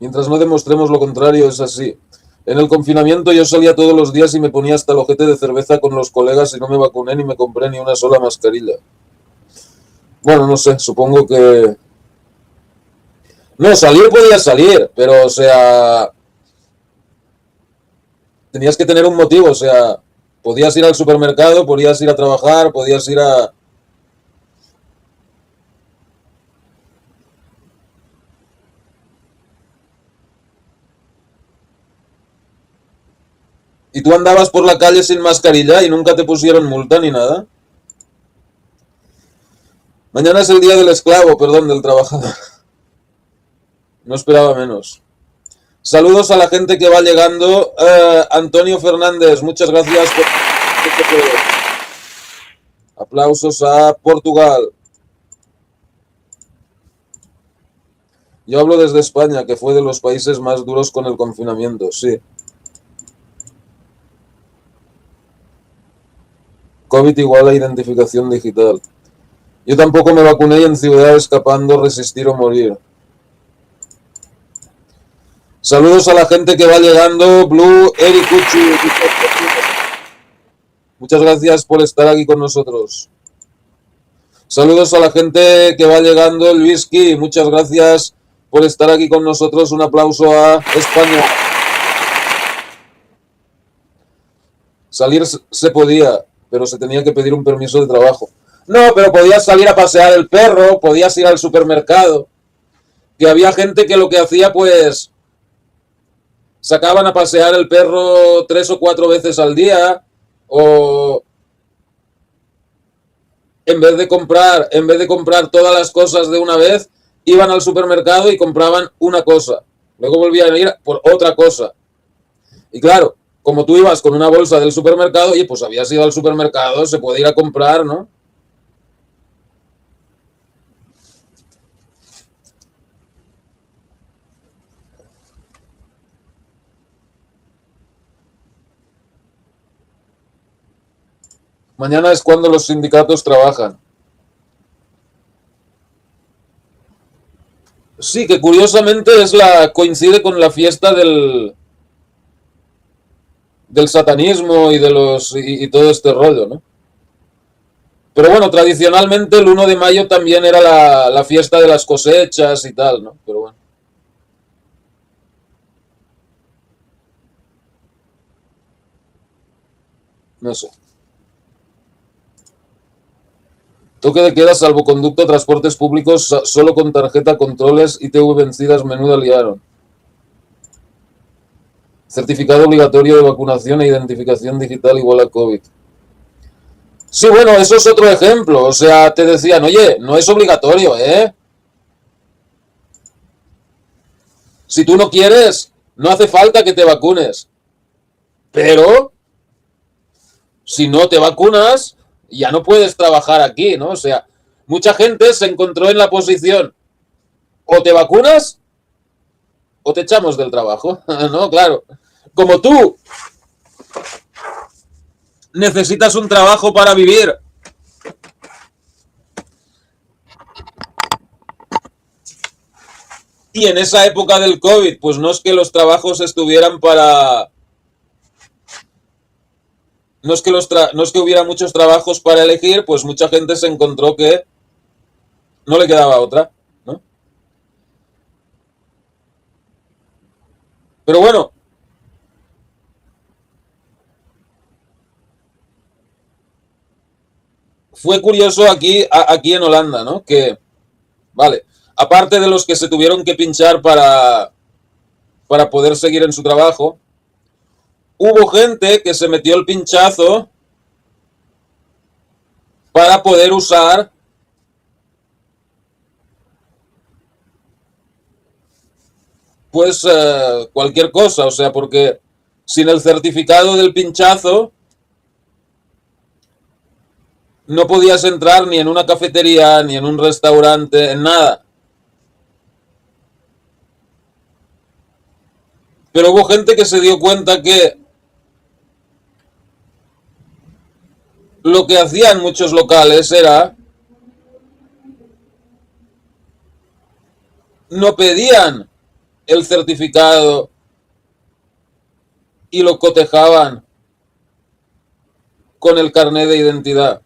Speaker 1: Mientras no demostremos lo contrario, es así. En el confinamiento yo salía todos los días y me ponía hasta el ojete de cerveza con los colegas y no me vacuné ni me compré ni una sola mascarilla. Bueno, no sé, supongo que... No, salir podía salir, pero, o sea... Tenías que tener un motivo, o sea... Podías ir al supermercado, podías ir a trabajar, podías ir a... ¿Y tú andabas por la calle sin mascarilla y nunca te pusieron multa ni nada? Mañana es el día del esclavo, perdón, del trabajador. No esperaba menos. Saludos a la gente que va llegando. Antonio Fernández, muchas gracias por... Aplausos a Portugal. Yo hablo desde España, que fue de los países más duros con el confinamiento, sí. COVID igual a identificación digital. Yo tampoco me vacuné y en ciudad escapando, resistir o morir. Saludos a la gente que va llegando. Blue, Eric Uchi. Muchas gracias por estar aquí con nosotros. Saludos a la gente que va llegando. El Whisky, muchas gracias por estar aquí con nosotros. Un aplauso a España. Salir se podía, pero se tenía que pedir un permiso de trabajo. No, pero podías salir a pasear el perro, podías ir al supermercado. Que había gente que lo que hacía, pues, sacaban a pasear el perro 3 o 4 veces al día, o en vez de comprar todas las cosas de una vez, iban al supermercado y compraban una cosa. Luego volvían a ir por otra cosa. Y claro, como tú ibas con una bolsa del supermercado, oye, pues habías ido al supermercado, se puede ir a comprar, ¿no? Mañana es cuando los sindicatos trabajan. Sí, que curiosamente coincide con la fiesta del satanismo y todo este rollo, ¿no? Pero bueno, tradicionalmente el 1 de mayo también era la fiesta de las cosechas y tal, ¿no? Pero bueno. No sé. Toque de queda, salvoconducto, transportes públicos, solo con tarjeta, controles, ITV vencidas, menuda liaron. Certificado obligatorio de vacunación e identificación digital igual a COVID. Sí, bueno, eso es otro ejemplo. O sea, te decían, oye, no es obligatorio, ¿eh? Si tú no quieres, no hace falta que te vacunes. Pero, si no te vacunas, ya no puedes trabajar aquí, ¿no? O sea, mucha gente se encontró en la posición, o te vacunas, o te echamos del trabajo, ¿no? Claro. Como tú necesitas un trabajo para vivir. Y en esa época del COVID, pues no es que los trabajos estuvieran para... No es que hubiera muchos trabajos para elegir, pues mucha gente se encontró que no le quedaba otra, ¿no? Pero bueno, fue curioso aquí en Holanda, ¿no? Que, vale, aparte de los que se tuvieron que pinchar para poder seguir en su trabajo, hubo gente que se metió el pinchazo para poder usar pues cualquier cosa, o sea, porque sin el certificado del pinchazo no podías entrar ni en una cafetería, ni en un restaurante, en nada. Pero hubo gente que se dio cuenta que lo que hacían muchos locales era no pedían el certificado y lo cotejaban con el carnet de identidad.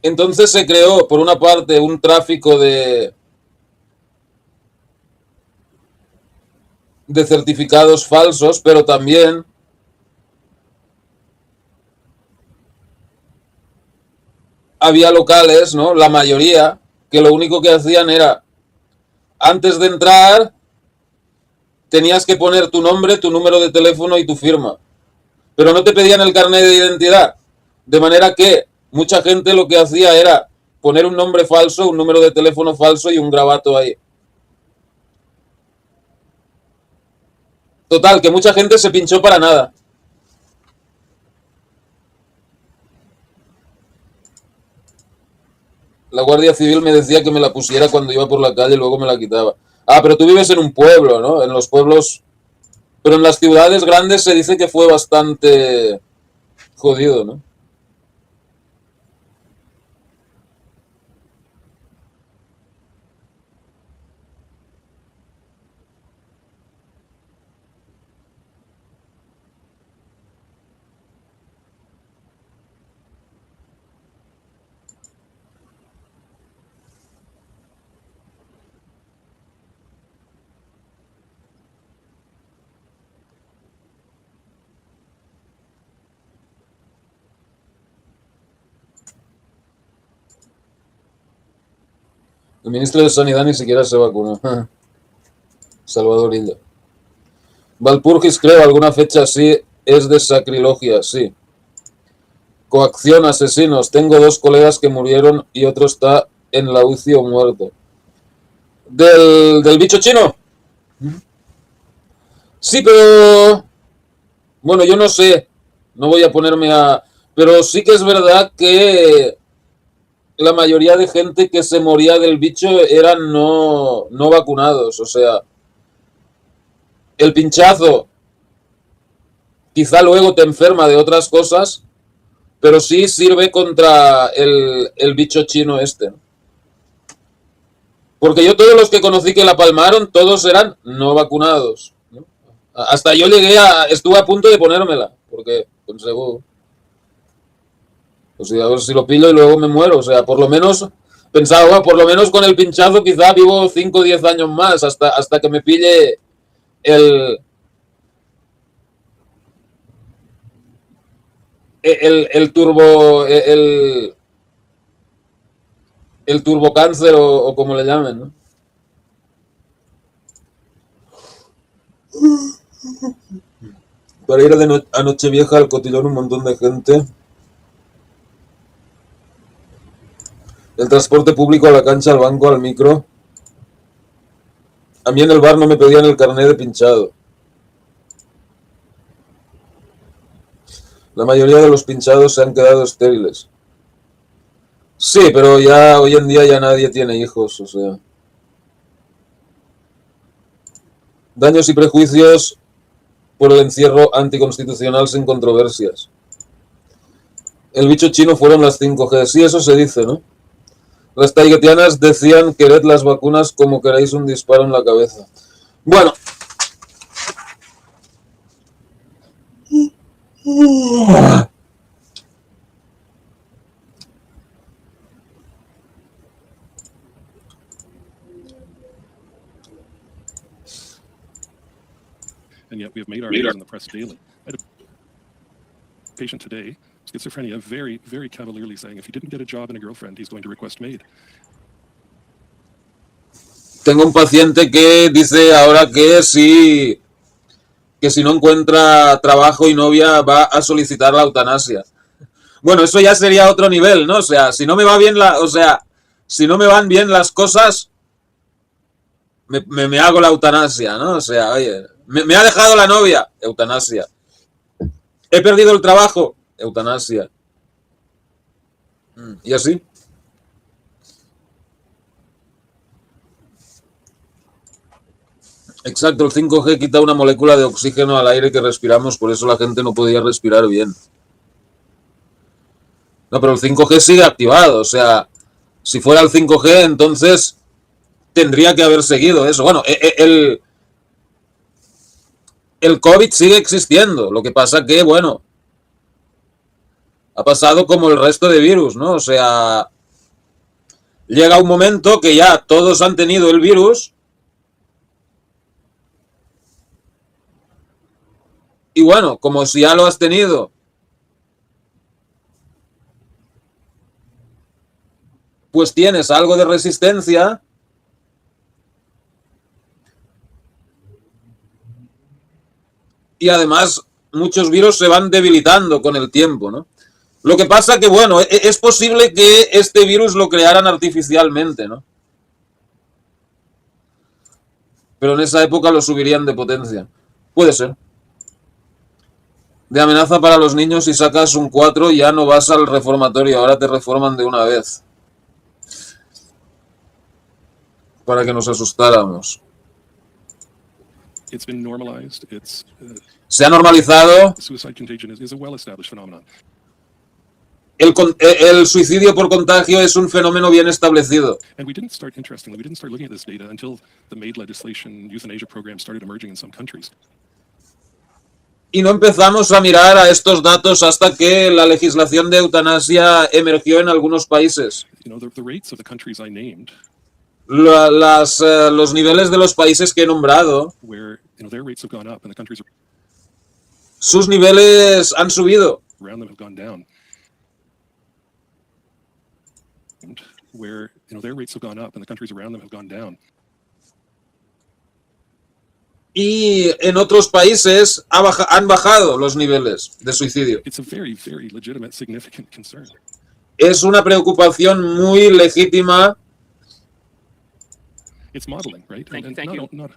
Speaker 1: Entonces se creó, por una parte, un tráfico de certificados falsos, pero también había locales, ¿no? La mayoría, que lo único que hacían era, antes de entrar, tenías que poner tu nombre, tu número de teléfono y tu firma. Pero no te pedían el carnet de identidad. De manera que mucha gente lo que hacía era poner un nombre falso, un número de teléfono falso y un gravato ahí. Total, que mucha gente se pinchó para nada. La Guardia Civil me decía que me la pusiera cuando iba por la calle y luego me la quitaba. Ah, pero tú vives en un pueblo, ¿no? En los pueblos... Pero en las ciudades grandes se dice que fue bastante jodido, ¿no? El ministro de Sanidad ni siquiera se vacunó. Salvador Illa. Valpurgis, creo, alguna fecha así es de sacrilogia, sí. Coacción, asesinos. Tengo 2 colegas que murieron y otro está en la UCI o muerto. ¿Del bicho chino? Sí, pero... Bueno, yo no sé. No voy a ponerme a... Pero sí que es verdad que la mayoría de gente que se moría del bicho eran no vacunados. O sea, el pinchazo quizá luego te enferma de otras cosas, pero sí sirve contra el bicho chino este. Porque yo todos los que conocí que la palmaron, todos eran no vacunados, ¿no? Hasta yo estuve a punto de ponérmela, porque conseguí, pues a ver si lo pillo y luego me muero. O sea, por lo menos, pensaba, por lo menos con el pinchazo quizá vivo 5 o 10 años más, hasta que me pille el, el turbo, el turbocáncer o como le llamen, ¿no? Para ir a Nochevieja al cotillón un montón de gente. El transporte público, a la cancha, al banco, al micro. A mí en el bar no me pedían el carnet de pinchado. La mayoría de los pinchados se han quedado estériles. Sí, pero ya hoy en día ya nadie tiene hijos, o sea. Daños y prejuicios por el encierro anticonstitucional sin controversias. El bicho chino fueron las 5G. Sí, eso se dice, ¿no? Las taiguetianas decían: quered las vacunas como queráis un disparo en la cabeza. Bueno.
Speaker 5: And yet we have made articles in the press daily. I had a patient today, schizophrenia, very, very cavalierly saying if he didn't get a job and a girlfriend, he's going to request maid.
Speaker 1: Tengo un paciente que dice ahora que si no encuentra trabajo y novia va a solicitar la eutanasia. Bueno, eso ya sería otro nivel, ¿no? O sea, si no me va bien si no me van bien las cosas, me hago la eutanasia, ¿no? O sea, oye, me ha dejado la novia, eutanasia. He perdido el trabajo, eutanasia. Y así. Exacto, el 5G quita una molécula de oxígeno al aire que respiramos, por eso la gente no podía respirar bien. No, pero el 5G sigue activado, o sea, si fuera el 5G, entonces tendría que haber seguido eso. Bueno, el COVID sigue existiendo, lo que pasa que, bueno, ha pasado como el resto de virus, ¿no? O sea, llega un momento que ya todos han tenido el virus y bueno, como si ya lo has tenido, pues tienes algo de resistencia y además muchos virus se van debilitando con el tiempo, ¿no? Lo que pasa que, bueno, es posible que este virus lo crearan artificialmente, ¿no? Pero en esa época lo subirían de potencia. Puede ser. De amenaza para los niños, si sacas un 4 ya no vas al reformatorio, ahora te reforman de una vez. Para que nos asustáramos.
Speaker 5: It's been normalized.
Speaker 1: Se ha normalizado.
Speaker 5: Suicide contagion is a well-established phenomenon.
Speaker 1: El suicidio por contagio es un fenómeno bien establecido.
Speaker 5: And we didn't start looking at this data until the MAID legislation, euthanasia programs started emerging in some countries.
Speaker 1: Y no empezamos a mirar a estos datos hasta que la legislación de eutanasia emergió en algunos países.
Speaker 5: You know, the rates of the countries I named,
Speaker 1: los niveles de los países que he nombrado,
Speaker 5: where, you know, their rates have gone up and the countries
Speaker 1: sus niveles han subido.
Speaker 5: around them have gone down. Where, you know, their rates have gone up and the countries around them have gone down.
Speaker 1: y en otros países han bajado los niveles de suicidio.
Speaker 5: It's a very, very legitimate, significant concern.
Speaker 1: Es una preocupación muy legítima.
Speaker 5: It's modeling, right?
Speaker 4: Thank
Speaker 5: And
Speaker 4: you.
Speaker 5: not-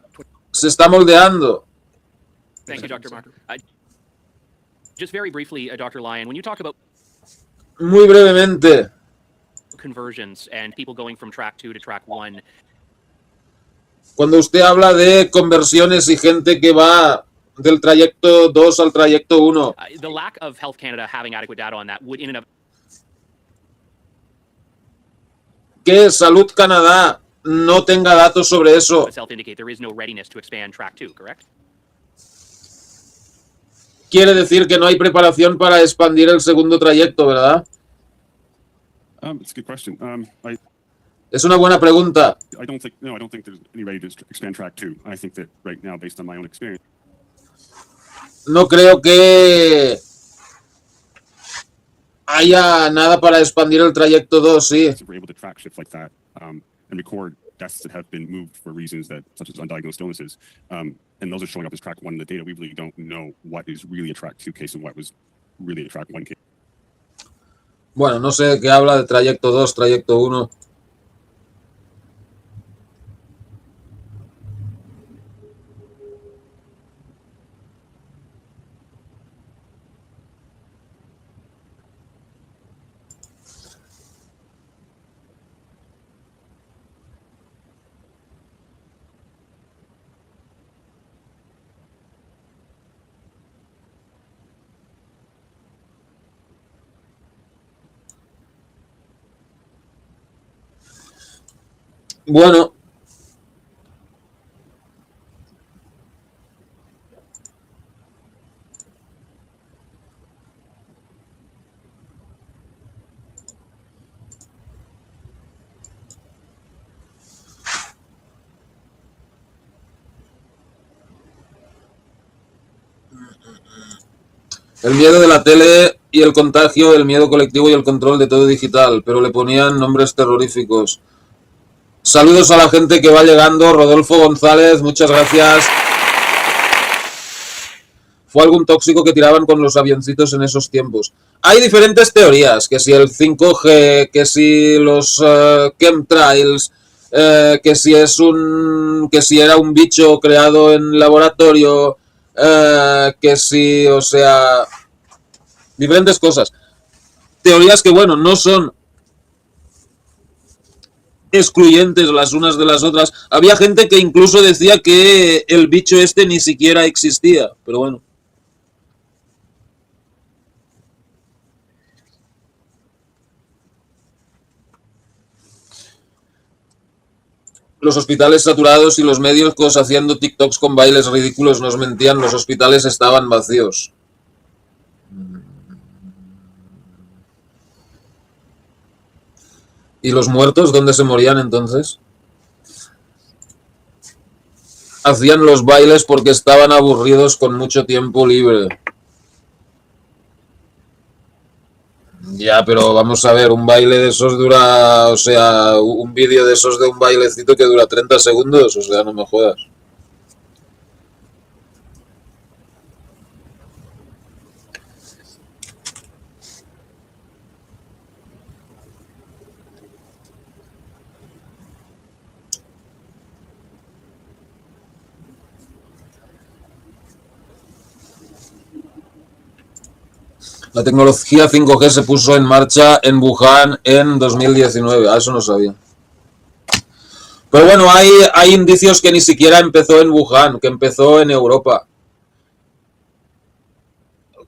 Speaker 1: Se está moldeando.
Speaker 4: Thank you, Dr. Mark. Just very briefly, Dr. Lyon, when you talk about
Speaker 1: Muy brevemente,
Speaker 4: conversions and people going from track 2 to track 1,
Speaker 1: cuando usted habla de conversiones y gente que va del trayecto 2 al trayecto 1,
Speaker 4: the lack of Health Canada having adequate data on that would in and of
Speaker 1: que Salud Canadá no tenga datos sobre eso,
Speaker 4: itself indicate there is no readiness to expand track 2, correct?
Speaker 1: quiere decir que no hay preparación para expandir el segundo trayecto, ¿verdad?
Speaker 6: It's a good question.
Speaker 1: Es una buena pregunta.
Speaker 6: I don't think there's any ready to expand track 2. I think that right now, based on my own experience,
Speaker 1: No creo que haya nada para expandir el trayecto 2, sí.
Speaker 6: if we're able to track shifts like that and record deaths that have been moved for reasons that, such as undiagnosed illnesses, and those are showing up as track 1 in the data, we really don't know what is really a track 2 case and what was really a track 1 case.
Speaker 1: Bueno, no sé de qué habla de trayecto 2, trayecto 1. Bueno, el miedo de la tele y el contagio, el miedo colectivo y el control de todo digital, pero le ponían nombres terroríficos. Saludos a la gente que va llegando. Rodolfo González, muchas gracias. Fue algún tóxico que tiraban con los avioncitos en esos tiempos. Hay diferentes teorías, que si el 5G, que si los chemtrails, que si era un bicho creado en laboratorio, que si, o sea, diferentes cosas. Teorías que, bueno, no son excluyentes las unas de las otras. Había gente que incluso decía que el bicho este ni siquiera existía, pero bueno. Los hospitales saturados y los médicos haciendo TikToks con bailes ridículos nos mentían, los hospitales estaban vacíos. ¿Y los muertos dónde se morían entonces? Hacían los bailes porque estaban aburridos con mucho tiempo libre. Ya, pero vamos a ver, un baile de esos dura, o sea, un vídeo de esos de un bailecito que dura 30 segundos, o sea, no me jodas. La tecnología 5G se puso en marcha en Wuhan en 2019. Ah, eso no sabía. Pero bueno, hay indicios que ni siquiera empezó en Wuhan, que empezó en Europa.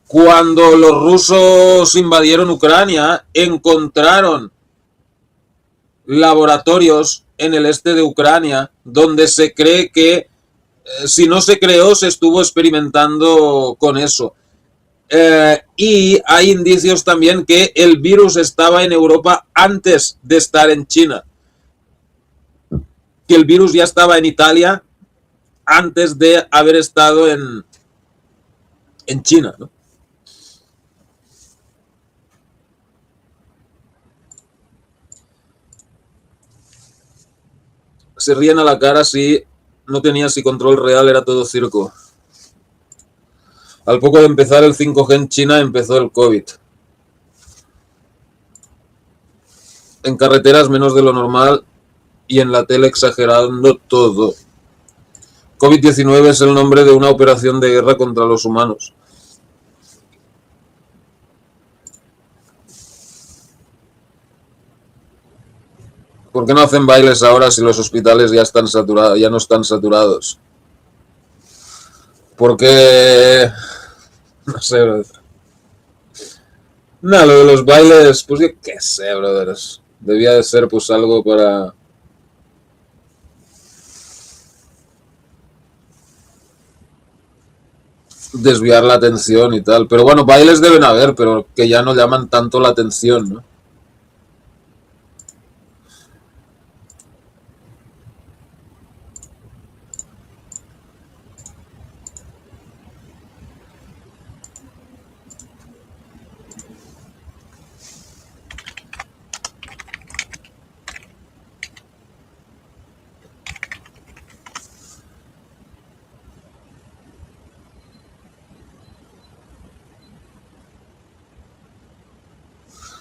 Speaker 1: Cuando los rusos invadieron Ucrania, encontraron laboratorios en el este de Ucrania donde se cree que, si no se creó, se estuvo experimentando con eso. Y hay indicios también que el virus estaba en Europa antes de estar en China. Que el virus ya estaba en Italia antes de haber estado en China, ¿no? Se ríen a la cara, sí. no tenía si control real, era todo circo. Al poco de empezar el 5G en China empezó el COVID. En carreteras menos de lo normal y en la tele exagerando todo. COVID-19 es el nombre de una operación de guerra contra los humanos. ¿Por qué no hacen bailes ahora si los hospitales ya están saturados, ya no están saturados? Porque no sé, brother. No, lo de los bailes, pues yo qué sé, brothers. Debía de ser pues algo para desviar la atención y tal. Pero bueno, bailes deben haber, pero que ya no llaman tanto la atención, ¿no?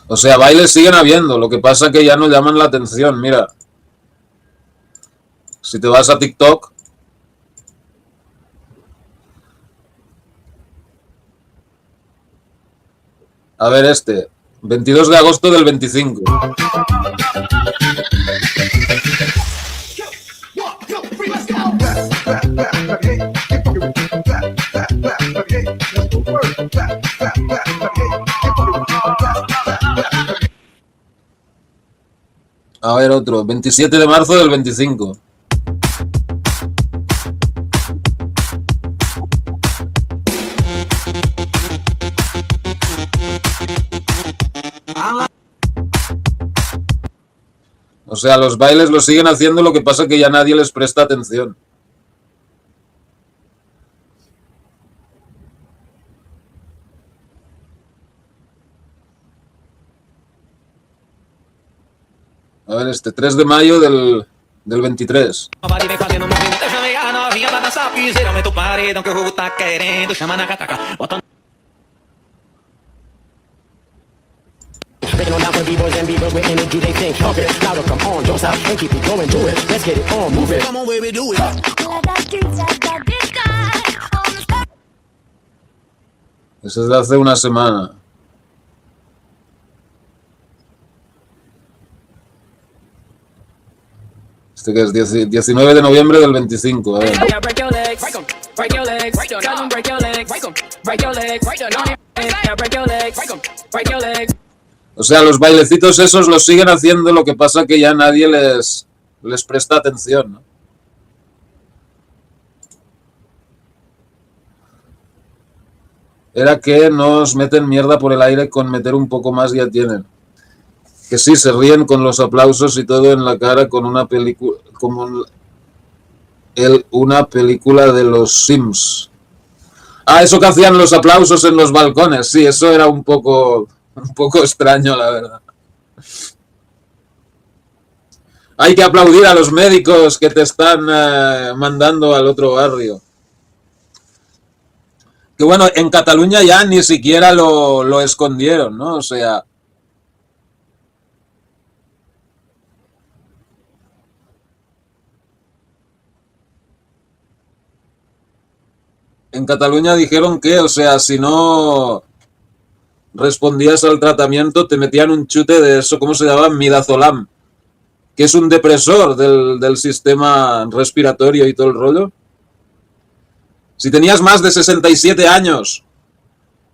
Speaker 1: O sea, bailes siguen habiendo, lo que pasa que ya no llaman la atención. Mira, si te vas a TikTok, a ver este, 22 de agosto del 25. A ver otro, 27 de marzo del 25. O sea, los bailes los siguen haciendo, lo que pasa que ya nadie les presta atención. A ver, este 3 de mayo del 23. Eso es de hace una semana. Este que es 19 de noviembre del 25. A ver. O sea, los bailecitos esos los siguen haciendo, lo que pasa que ya nadie les presta atención, ¿no? Era que nos meten mierda por el aire, con meter un poco más ya tienen. Que sí, se ríen con los aplausos y todo en la cara con una película, como una película de los Sims. Ah, eso que hacían los aplausos en los balcones, sí, eso era un poco extraño, la verdad. Hay que aplaudir a los médicos que te están mandando al otro barrio. Que bueno, en Cataluña ya ni siquiera lo escondieron, ¿no? O sea, en Cataluña dijeron que, o sea, si no respondías al tratamiento, te metían un chute de eso, ¿cómo se llama? Midazolam, que es un depresor del sistema respiratorio y todo el rollo. Si tenías más de 67 años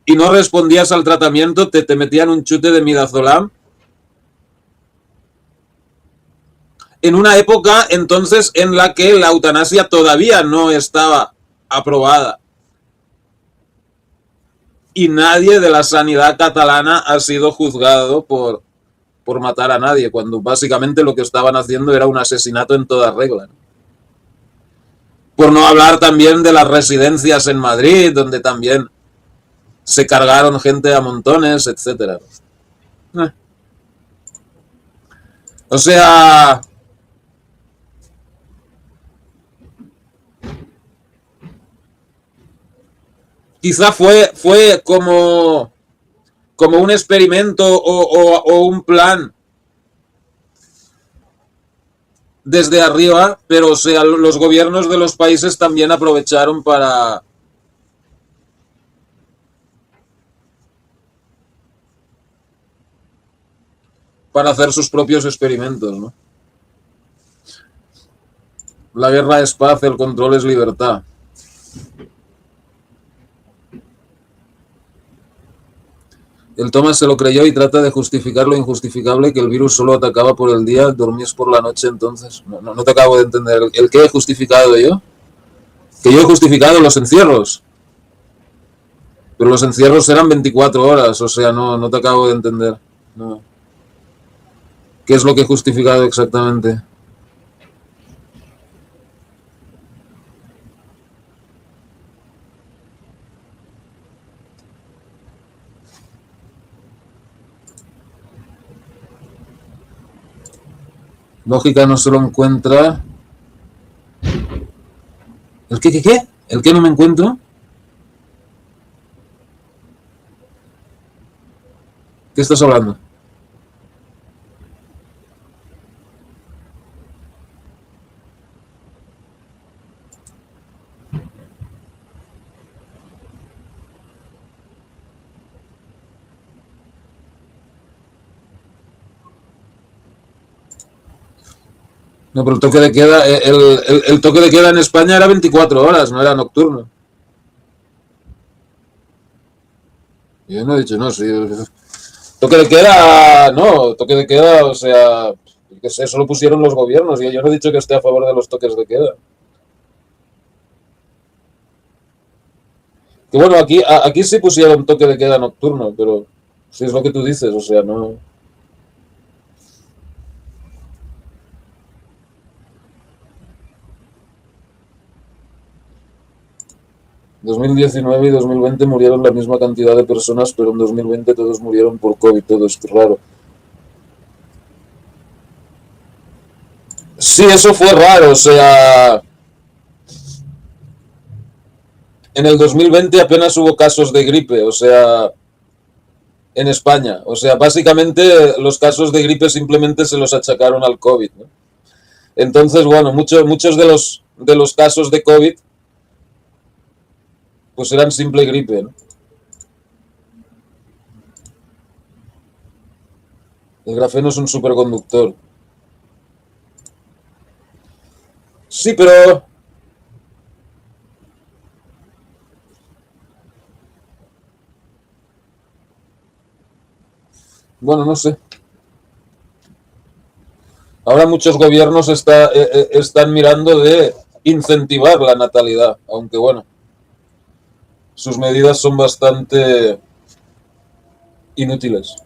Speaker 1: y no respondías al tratamiento, te metían un chute de midazolam. En una época, entonces, en la que la eutanasia todavía no estaba aprobada. Y nadie de la sanidad catalana ha sido juzgado por matar a nadie, cuando básicamente lo que estaban haciendo era un asesinato en toda regla, ¿no? Por no hablar también de las residencias en Madrid, donde también se cargaron gente a montones, etc. O sea, quizá fue como un experimento o un plan desde arriba, pero o sea, los gobiernos de los países también aprovecharon para hacer sus propios experimentos, ¿no? La guerra es paz, el control es libertad. El Thomas se lo creyó y trata de justificar lo injustificable, que el virus solo atacaba por el día, dormís por la noche, entonces. No te acabo de entender. ¿El qué he justificado yo? Que yo he justificado los encierros. Pero los encierros eran 24 horas, o sea, no te acabo de entender. No. ¿Qué es lo que he justificado exactamente? Lógica no se lo encuentra. ¿El qué, qué, qué? ¿El qué no me encuentro? ¿Qué estás hablando? No, pero el toque de queda, el toque de queda en España era 24 horas, no era nocturno. Yo no he dicho no, sí. Toque de queda, no, toque de queda, o sea, que sé, eso lo pusieron los gobiernos y yo no he dicho que esté a favor de los toques de queda. Que bueno, aquí sí pusieron toque de queda nocturno, pero sí es lo que tú dices, o sea, no. 2019 y 2020 murieron la misma cantidad de personas, pero en 2020 todos murieron por COVID, todo es raro. Sí, eso fue raro, o sea, en el 2020 apenas hubo casos de gripe, o sea, en España. O sea, básicamente los casos de gripe simplemente se los achacaron al COVID, ¿no? Entonces, bueno, muchos de los casos de COVID pues eran simple gripe, ¿no? El grafeno es un superconductor. Sí, pero bueno, no sé. Ahora muchos gobiernos están mirando de incentivar la natalidad, aunque bueno, sus medidas son bastante inútiles.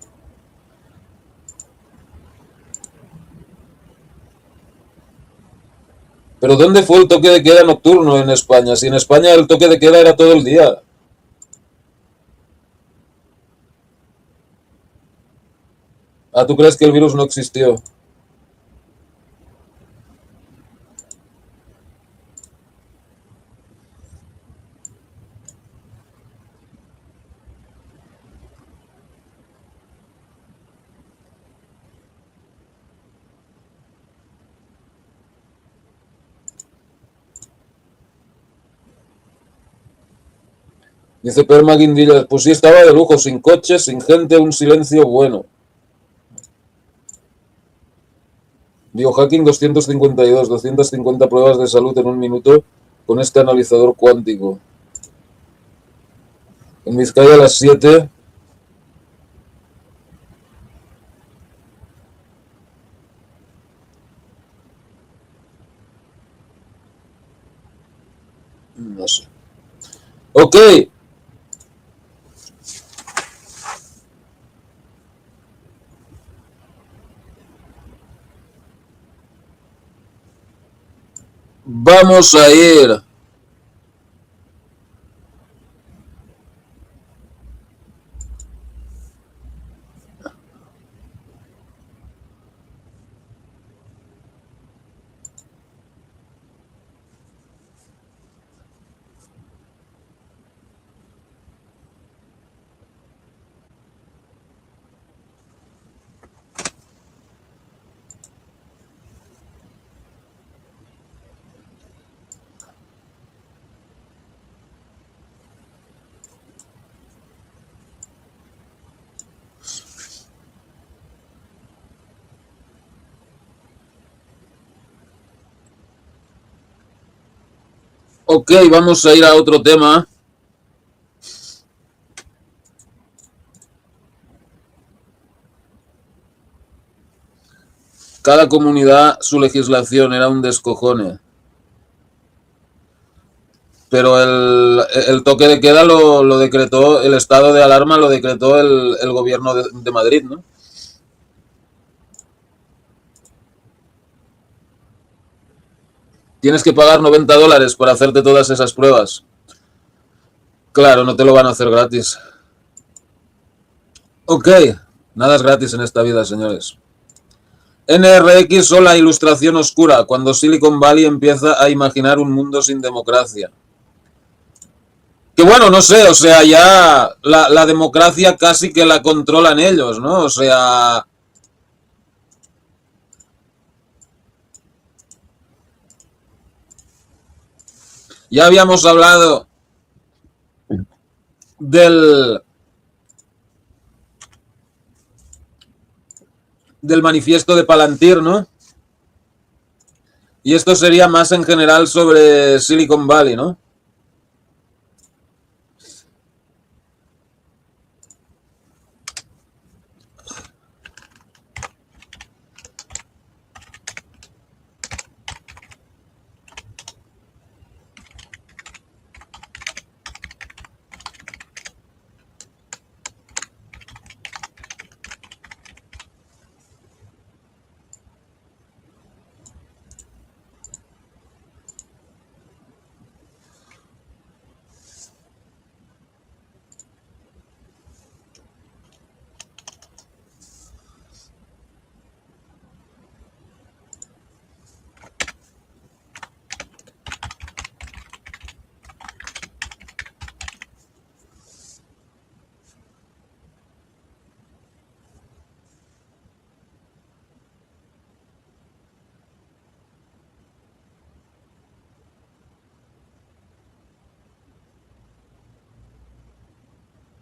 Speaker 1: Pero ¿dónde fue el toque de queda nocturno en España? Si en España el toque de queda era todo el día. Ah, ¿tú crees que el virus no existió? Dice Perma Guindilla, pues sí estaba de lujo, sin coches, sin gente, un silencio bueno. Biohacking 252, 250 pruebas de salud en un minuto con este analizador cuántico. En Vizcaya a las 7. No sé. Ok. Vamos a ir. Ok, vamos a ir a otro tema. Cada comunidad, su legislación era un descojone. Pero el toque de queda lo decretó, el estado de alarma lo decretó el gobierno de Madrid, ¿no? Tienes que pagar $90 por hacerte todas esas pruebas. Claro, no te lo van a hacer gratis. Ok, nada es gratis en esta vida, señores. NRX o la ilustración oscura, cuando Silicon Valley empieza a imaginar un mundo sin democracia. Que bueno, no sé, o sea, ya la democracia casi que la controlan ellos, ¿no? O sea... Ya habíamos hablado del manifiesto de Palantir, ¿no? Y esto sería más en general sobre Silicon Valley, ¿no?